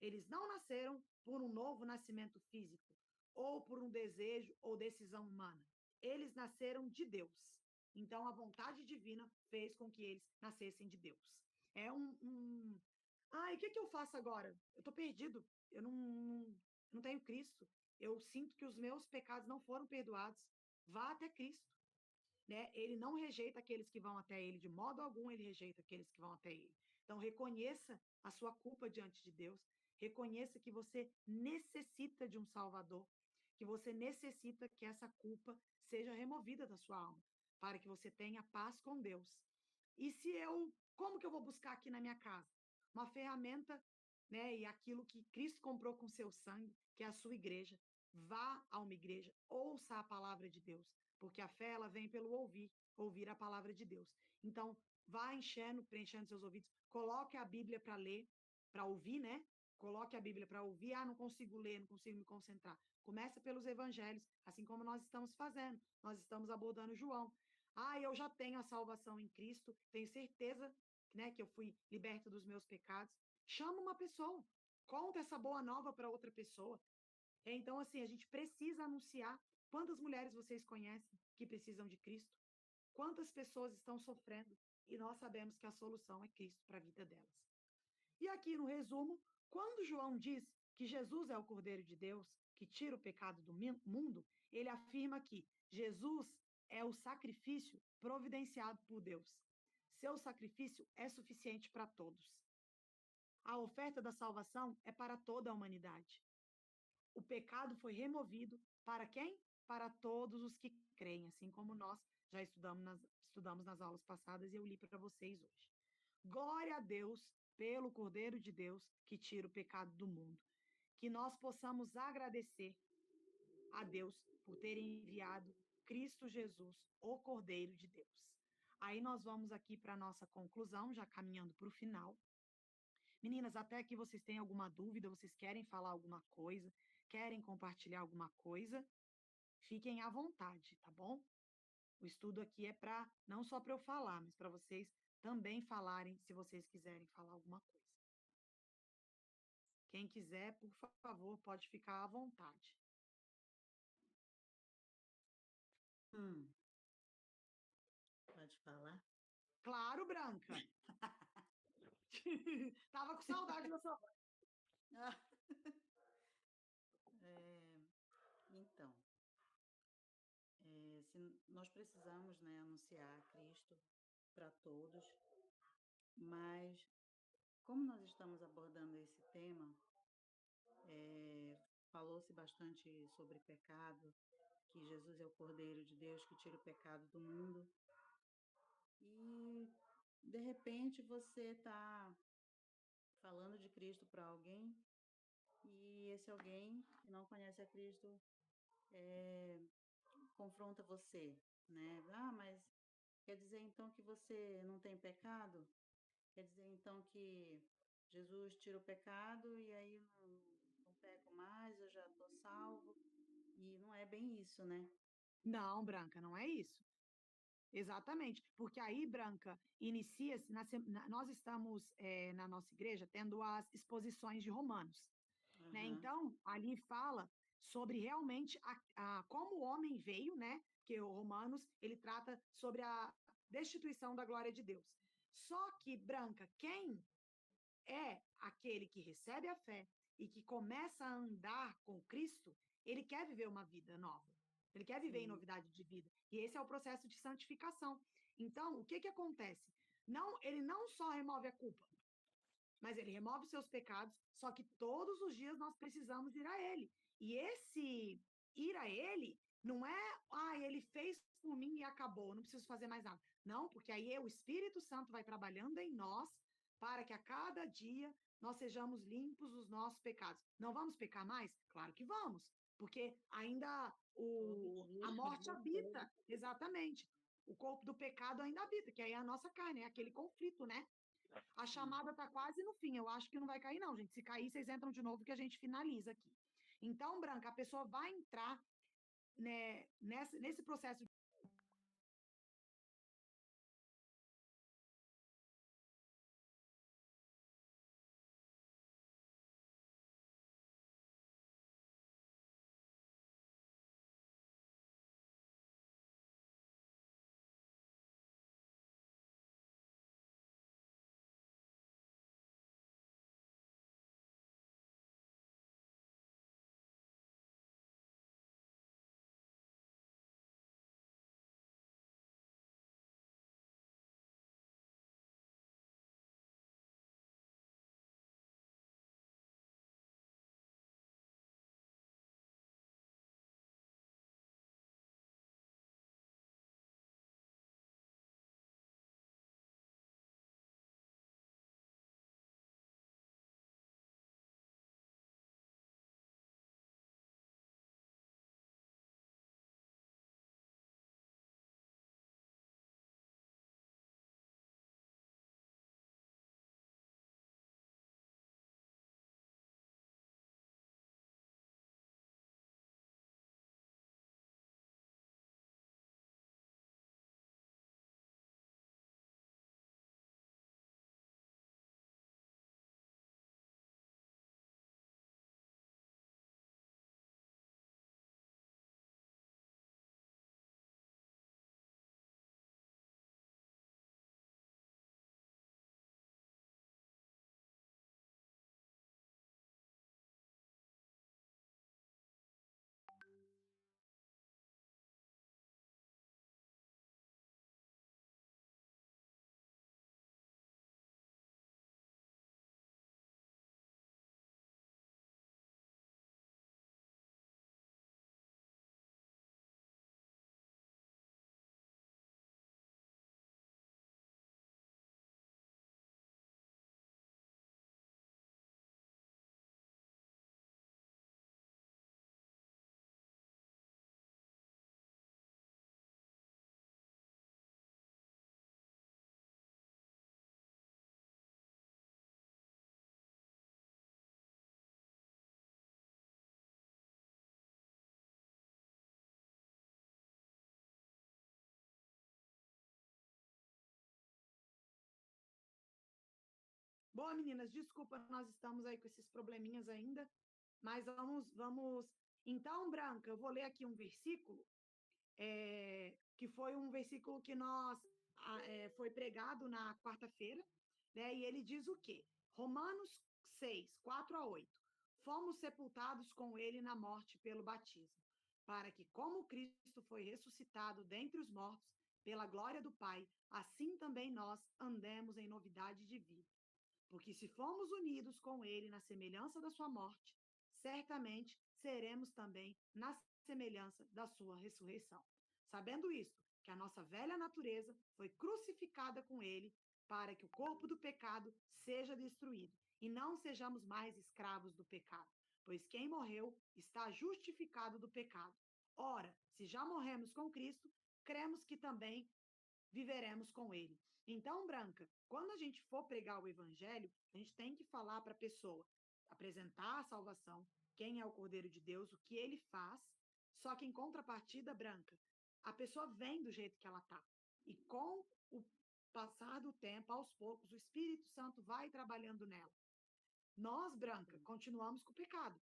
Eles não nasceram por um novo nascimento físico, ou por um desejo ou decisão humana. Eles nasceram de Deus. Então, a vontade divina fez com que eles nascessem de Deus. É o que eu faço agora? Eu estou perdido. Eu não tenho Cristo. Eu sinto que os meus pecados não foram perdoados. Vá até Cristo. Né? Ele não rejeita aqueles que vão até ele, de modo algum ele rejeita aqueles que vão até ele. Então, reconheça a sua culpa diante de Deus, reconheça que você necessita de um Salvador, que você necessita que essa culpa seja removida da sua alma, para que você tenha paz com Deus. E como que eu vou buscar aqui na minha casa? Uma ferramenta, né, e aquilo que Cristo comprou com seu sangue, que é a sua igreja. Vá a uma igreja, ouça a palavra de Deus, porque a fé ela vem pelo ouvir a palavra de Deus. Então, vá preenchendo seus ouvidos, coloque a Bíblia para ler, para ouvir, né? Coloque a Bíblia para ouvir. Não consigo ler, não consigo me concentrar. Começa pelos evangelhos, assim como nós estamos fazendo. Nós estamos abordando João. Eu já tenho a salvação em Cristo, tenho certeza, né, que eu fui liberta dos meus pecados. Chama uma pessoa, conta essa boa nova para outra pessoa. Então, assim, a gente precisa anunciar. Quantas mulheres vocês conhecem que precisam de Cristo? Quantas pessoas estão sofrendo? E nós sabemos que a solução é Cristo para a vida delas. E aqui no resumo, quando João diz que Jesus é o Cordeiro de Deus, que tira o pecado do mundo, ele afirma que Jesus é o sacrifício providenciado por Deus. Seu sacrifício é suficiente para todos. A oferta da salvação é para toda a humanidade. O pecado foi removido para quem? Para todos os que creem, assim como nós já estudamos nas aulas passadas e eu li para vocês hoje. Glória a Deus pelo Cordeiro de Deus que tira o pecado do mundo. Que nós possamos agradecer a Deus por ter enviado Cristo Jesus, o Cordeiro de Deus. Aí nós vamos aqui para a nossa conclusão, já caminhando para o final. Meninas, até aqui vocês têm alguma dúvida, vocês querem falar alguma coisa, querem compartilhar alguma coisa? fiquem à vontade, tá bom? O estudo aqui é para não só para eu falar, mas para vocês também falarem, se vocês quiserem falar alguma coisa. Quem quiser, por favor, pode ficar à vontade. Pode falar? Claro, Branca. Tava com saudade da sua voz. Então, nós precisamos, né, anunciar Cristo para todos, mas como nós estamos abordando esse tema, falou-se bastante sobre pecado, que Jesus é o Cordeiro de Deus que tira o pecado do mundo, e de repente você está falando de Cristo para alguém, e esse alguém que não conhece a Cristo confronta você, né? Ah, mas quer dizer então que você não tem pecado? Quer dizer então que Jesus tira o pecado e aí não peco mais, eu já estou salvo? E não é bem isso, né? Não, Branca, não é isso. Exatamente, porque aí, Branca, inicia-se, nós estamos na nossa igreja tendo as exposições de Romanos, né? Então, ali fala sobre realmente como o homem veio, né? Que o Romanos, ele trata sobre a destituição da glória de Deus. Só que, Branca, quem é aquele que recebe a fé e que começa a andar com Cristo, ele quer viver uma vida nova. Ele quer viver em novidade de vida. E esse é o processo de santificação. Então, o que que acontece? Ele não só remove a culpa, mas ele remove os seus pecados, só que todos os dias nós precisamos ir a ele. E esse ir a ele não é, ele fez por mim e acabou, não preciso fazer mais nada. Não, porque aí o Espírito Santo vai trabalhando em nós para que a cada dia nós sejamos limpos dos nossos pecados. Não vamos pecar mais? Claro que vamos, porque ainda a morte habita, exatamente. O corpo do pecado ainda habita, que aí é a nossa carne, é aquele conflito, né? A chamada está quase no fim. Eu acho que não vai cair, não, gente. Se cair, vocês entram de novo que a gente finaliza aqui. Então, Branca, a pessoa vai entrar, né, nesse processo Bom, meninas, desculpa, nós estamos aí com esses probleminhas ainda, mas vamos. Então, Branca, eu vou ler aqui um versículo, que foi um versículo que foi pregado na quarta-feira, né? E ele diz o quê? Romanos 6, 4 a 8. Fomos sepultados com ele na morte pelo batismo, para que, como Cristo foi ressuscitado dentre os mortos, pela glória do Pai, assim também nós andemos em novidade de vida. Porque se fomos unidos com ele na semelhança da sua morte, certamente seremos também na semelhança da sua ressurreição. Sabendo isto, que a nossa velha natureza foi crucificada com ele, para que o corpo do pecado seja destruído e não sejamos mais escravos do pecado, pois quem morreu está justificado do pecado. Ora, se já morremos com Cristo, cremos que também viveremos com ele. Então, Branca, quando a gente for pregar o evangelho, a gente tem que falar para a pessoa, apresentar a salvação, quem é o Cordeiro de Deus, o que ele faz, só que em contrapartida, Branca, a pessoa vem do jeito que ela está. E com o passar do tempo, aos poucos, o Espírito Santo vai trabalhando nela. Nós, Branca, continuamos com o pecado.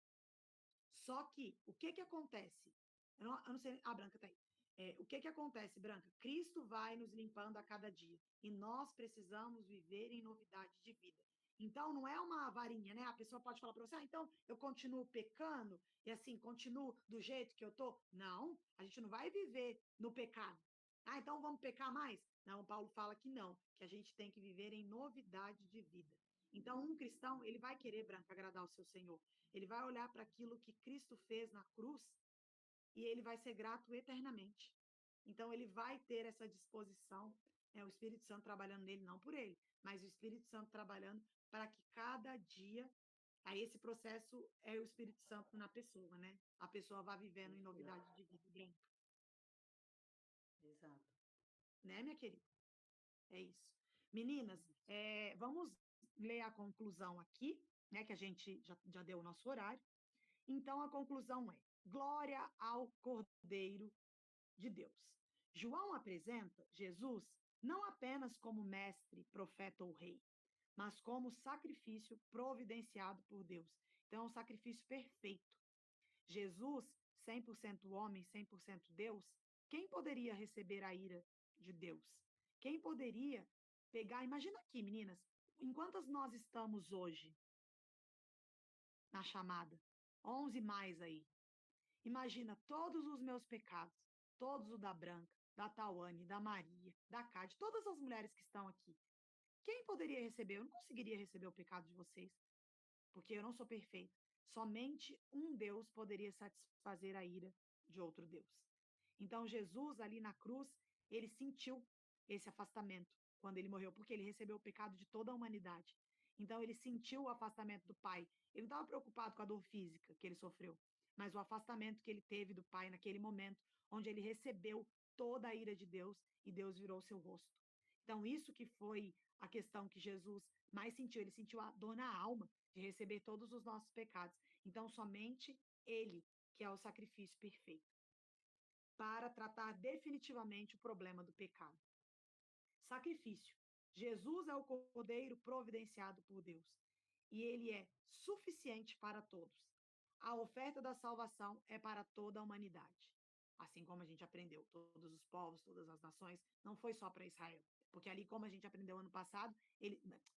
Só que, o que acontece? Eu não sei, a Branca está aí. O que acontece, Branca? Cristo vai nos limpando a cada dia. E nós precisamos viver em novidade de vida. Então, não é uma varinha, né? A pessoa pode falar para você, então eu continuo pecando e assim, continuo do jeito que eu tô. Não, a gente não vai viver no pecado. Então vamos pecar mais? Não, Paulo fala que não, que a gente tem que viver em novidade de vida. Então, um cristão, ele vai querer, Branca, agradar o seu Senhor. Ele vai olhar para aquilo que Cristo fez na cruz e ele vai ser grato eternamente. Então, ele vai ter essa disposição, o Espírito Santo trabalhando nele, não por ele, mas o Espírito Santo trabalhando para que cada dia, aí esse processo é o Espírito Santo na pessoa, né? A pessoa vai vivendo em novidade de vida, Branca. Exato. Né, minha querida? É isso. Meninas, vamos ler a conclusão aqui, né? Que a gente já deu o nosso horário. Então, a conclusão é: glória ao Cordeiro de Deus. João apresenta Jesus não apenas como mestre, profeta ou rei, mas como sacrifício providenciado por Deus. Então, é um sacrifício perfeito. Jesus, 100% homem, 100% Deus, quem poderia receber a ira de Deus? Quem poderia pegar? Imagina aqui, meninas, em quantas nós estamos hoje na chamada? 11 mais aí. Imagina todos os meus pecados, todos o da Branca, da Tawane, da Maria, da Cádia, todas as mulheres que estão aqui. Quem poderia receber? Eu não conseguiria receber o pecado de vocês, porque eu não sou perfeita. Somente um Deus poderia satisfazer a ira de outro Deus. Então, Jesus, ali na cruz, ele sentiu esse afastamento quando ele morreu, porque ele recebeu o pecado de toda a humanidade. Então, ele sentiu o afastamento do Pai. Ele não estava preocupado com a dor física que ele sofreu, mas o afastamento que ele teve do Pai naquele momento, onde ele recebeu toda a ira de Deus e Deus virou seu rosto. Então, isso que foi a questão que Jesus mais sentiu. Ele sentiu a dor na alma de receber todos os nossos pecados. Então, somente ele, que é o sacrifício perfeito, para tratar definitivamente o problema do pecado. Sacrifício. Jesus é o Cordeiro providenciado por Deus. E ele é suficiente para todos. A oferta da salvação é para toda a humanidade. Assim como a gente aprendeu, todos os povos, todas as nações, não foi só para Israel. Porque ali, como a gente aprendeu ano passado,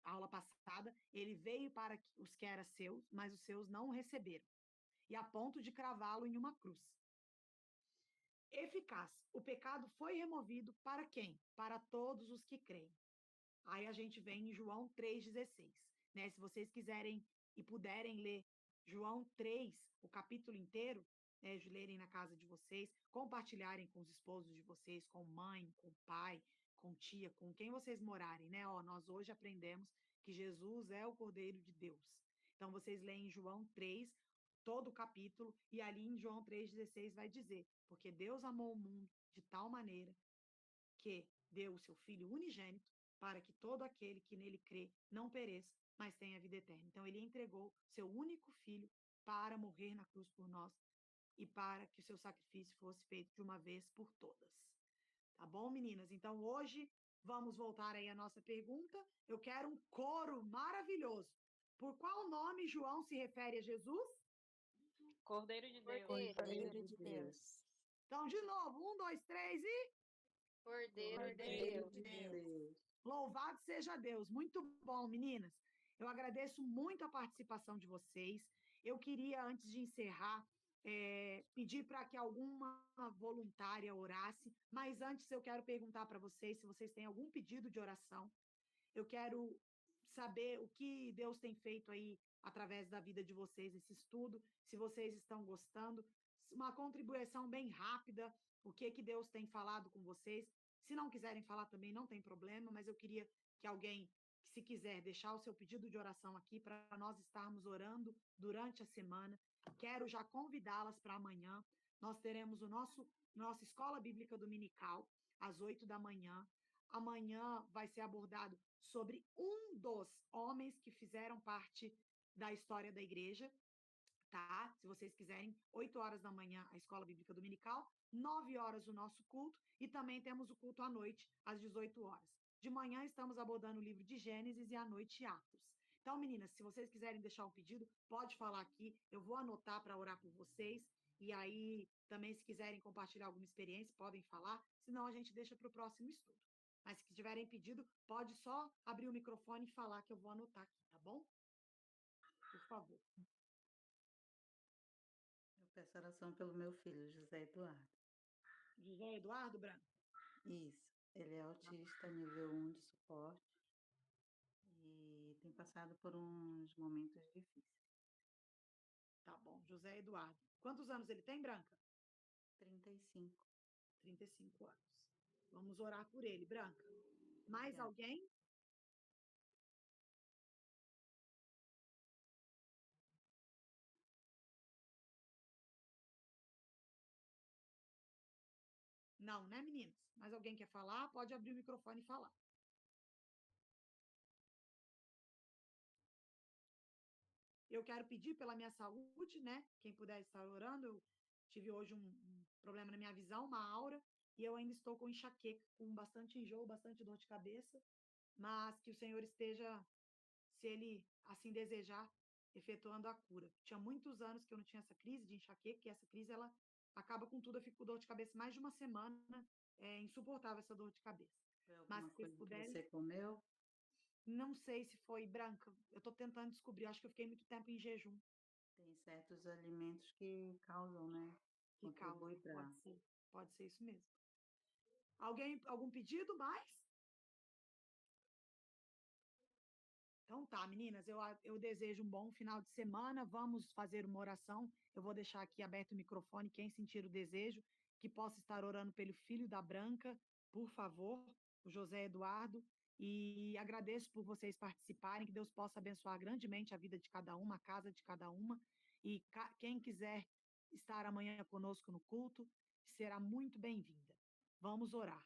a aula passada, ele veio para os que eram seus, mas os seus não o receberam. E a ponto de cravá-lo em uma cruz. Eficaz. O pecado foi removido para quem? Para todos os que creem. Aí a gente vem em João 3,16. Né? Se vocês quiserem e puderem ler João 3, o capítulo inteiro, lerem na casa de vocês, compartilharem com os esposos de vocês, com mãe, com pai, com tia, com quem vocês morarem, né? Nós hoje aprendemos que Jesus é o Cordeiro de Deus. Então, vocês leem João 3, todo o capítulo, e ali em João 3,16 vai dizer: porque Deus amou o mundo de tal maneira que deu o seu Filho unigênito para que todo aquele que nele crê não pereça, mas tenha vida eterna. Então, ele entregou seu único Filho para morrer na cruz por nós e para que o seu sacrifício fosse feito de uma vez por todas. Tá bom, meninas? Então, hoje Vamos voltar aí à nossa pergunta. Eu quero um coro maravilhoso. Por qual nome João se refere a Jesus? Cordeiro de Deus. Cordeiro de Deus. Então, de novo, 1, 2, 3 e Cordeiro de Cordeiro Deus. de Deus. louvado seja Deus. Muito bom, meninas. Eu agradeço muito a participação de vocês. Eu queria, antes de encerrar, pedir para que alguma voluntária orasse, mas antes eu quero perguntar para vocês se vocês têm algum pedido de oração. Eu quero saber o que Deus tem feito aí através da vida de vocês, esse estudo, se vocês estão gostando. Uma contribuição bem rápida, o que Deus tem falado com vocês. Se não quiserem falar também, não tem problema, mas eu queria que alguém, se quiser, deixar o seu pedido de oração aqui para nós estarmos orando durante a semana. Quero já convidá-las para amanhã. Nós teremos nossa escola bíblica dominical às 8 da manhã. Amanhã vai ser abordado sobre um dos homens que fizeram parte da história da igreja, tá? Se vocês quiserem, 8 horas da manhã a escola bíblica dominical, 9 horas o nosso culto e também temos o culto à noite, às 18 horas. De manhã estamos abordando o livro de Gênesis e à noite Atos. Então, meninas, se vocês quiserem deixar um pedido, pode falar aqui, eu vou anotar para orar por vocês. E aí, também, se quiserem compartilhar alguma experiência, podem falar, senão a gente deixa para o próximo estudo. Mas se tiverem pedido, pode só abrir o microfone e falar que eu vou anotar aqui, tá bom? Por favor. Eu peço oração pelo meu filho, José Eduardo. José Eduardo Branco. Isso. Ele é autista, nível 1 de suporte. E tem passado por uns momentos difíceis. Tá bom, José Eduardo. Quantos anos ele tem, Branca? 35. 35 anos. Vamos orar por ele, Branca. Mais Obrigada. alguém? Não, né, meninas? Mais alguém quer falar? Pode abrir o microfone e falar. Eu quero pedir pela minha saúde, né? Quem puder estar orando, eu tive hoje um problema na minha visão, uma aura, e eu ainda estou com enxaqueca, com bastante enjoo, bastante dor de cabeça, mas que o Senhor esteja, se Ele assim desejar, efetuando a cura. Tinha muitos anos que eu não tinha essa crise de enxaqueca, e essa crise, ela acaba com tudo, eu fico com dor de cabeça mais de uma semana, é insuportável essa dor de cabeça. Foi Mas alguma se vocês coisa que puderem, você comeu? não sei se foi branca, eu estou tentando descobrir, acho que eu fiquei muito tempo em jejum. Tem certos alimentos que causam, né? Que causa, Contribui para. pode ser isso mesmo. Alguém, algum pedido mais? Então tá, meninas, eu desejo um bom final de semana, vamos fazer uma oração, eu vou deixar aqui aberto o microfone, quem sentir o desejo, que possa estar orando pelo filho da Branca, por favor, o José Eduardo, e agradeço por vocês participarem, que Deus possa abençoar grandemente a vida de cada uma, a casa de cada uma, e quem quiser estar amanhã conosco no culto, será muito bem-vinda. Vamos orar.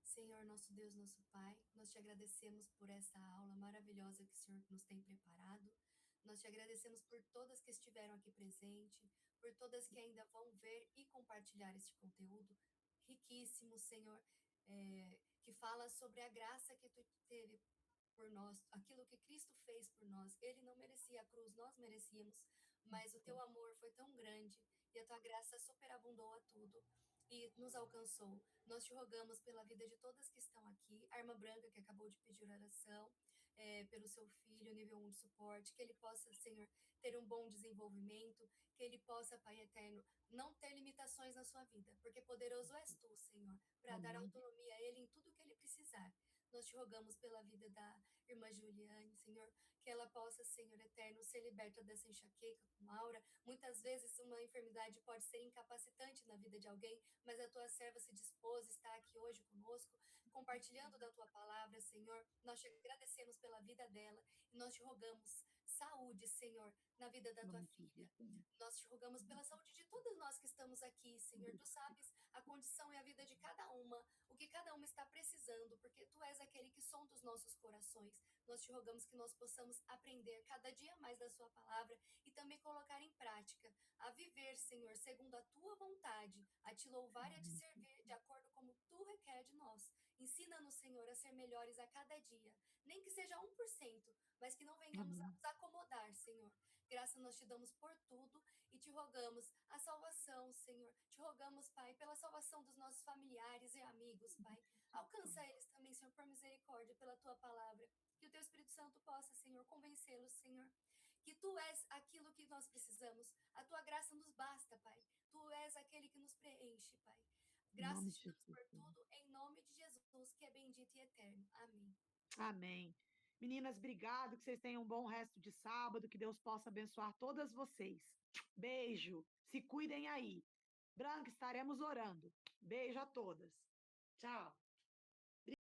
Senhor, nosso Deus, nosso Pai, nós te agradecemos por essa aula maravilhosa que o Senhor nos tem preparado. Nós te agradecemos por todas que estiveram aqui presente, por todas que ainda vão ver e compartilhar este conteúdo riquíssimo, Senhor, que fala sobre a graça que tu teve por nós, aquilo que Cristo fez por nós. Ele não merecia a cruz, nós merecíamos, mas o teu amor foi tão grande e a tua graça superabundou a tudo e nos alcançou. Nós te rogamos pela vida de todas que estão aqui, a irmã Branca, que acabou de pedir oração, pelo seu filho, nível 1 de suporte, que ele possa, Senhor, ter um bom desenvolvimento, que ele possa, Pai eterno, não ter limitações na sua vida, porque poderoso és tu, Senhor, para dar autonomia a ele em tudo que ele precisar. Nós te rogamos pela vida da irmã Juliane, Senhor, que ela possa, Senhor eterno, ser liberta dessa enxaqueca com aura. Muitas vezes uma enfermidade pode ser incapacitante na vida de alguém, mas a tua serva se dispôs, está aqui hoje conosco, compartilhando da tua palavra, Senhor. Nós te agradecemos pela vida dela e nós te rogamos, saúde, Senhor, na vida da tua filha. Nós te rogamos pela saúde de todas nós que estamos aqui, Senhor. Tu sabes a condição e a vida de cada uma, o que cada uma está precisando, porque tu és aquele que sonda os nossos corações. Nós te rogamos que nós possamos aprender cada dia mais da sua palavra e também colocar em prática, a viver, Senhor, segundo a tua vontade, a te louvar e a te servir de acordo como tu requer de nós. Ensina-nos, Senhor, a ser melhores a cada dia, nem que seja 1%, mas que não venhamos a nos acomodar, Senhor. Graça nós te damos por tudo e te rogamos a salvação, Senhor. Te rogamos, Pai, pela salvação dos nossos familiares e amigos, Pai. Alcança eles também, Senhor, por misericórdia, pela tua palavra. Que o teu Espírito Santo possa, Senhor, convencê-los, Senhor. Que tu és aquilo que nós precisamos. A tua graça nos basta, Pai. Tu és aquele que nos preenche, Pai. Graças te damos por tudo, em nome de Jesus, que é bendito e eterno. Amém. Amém. Meninas, obrigado, que vocês tenham um bom resto de sábado, que Deus possa abençoar todas vocês. Beijo, se cuidem aí. Branca, estaremos orando. Beijo a todas. Tchau.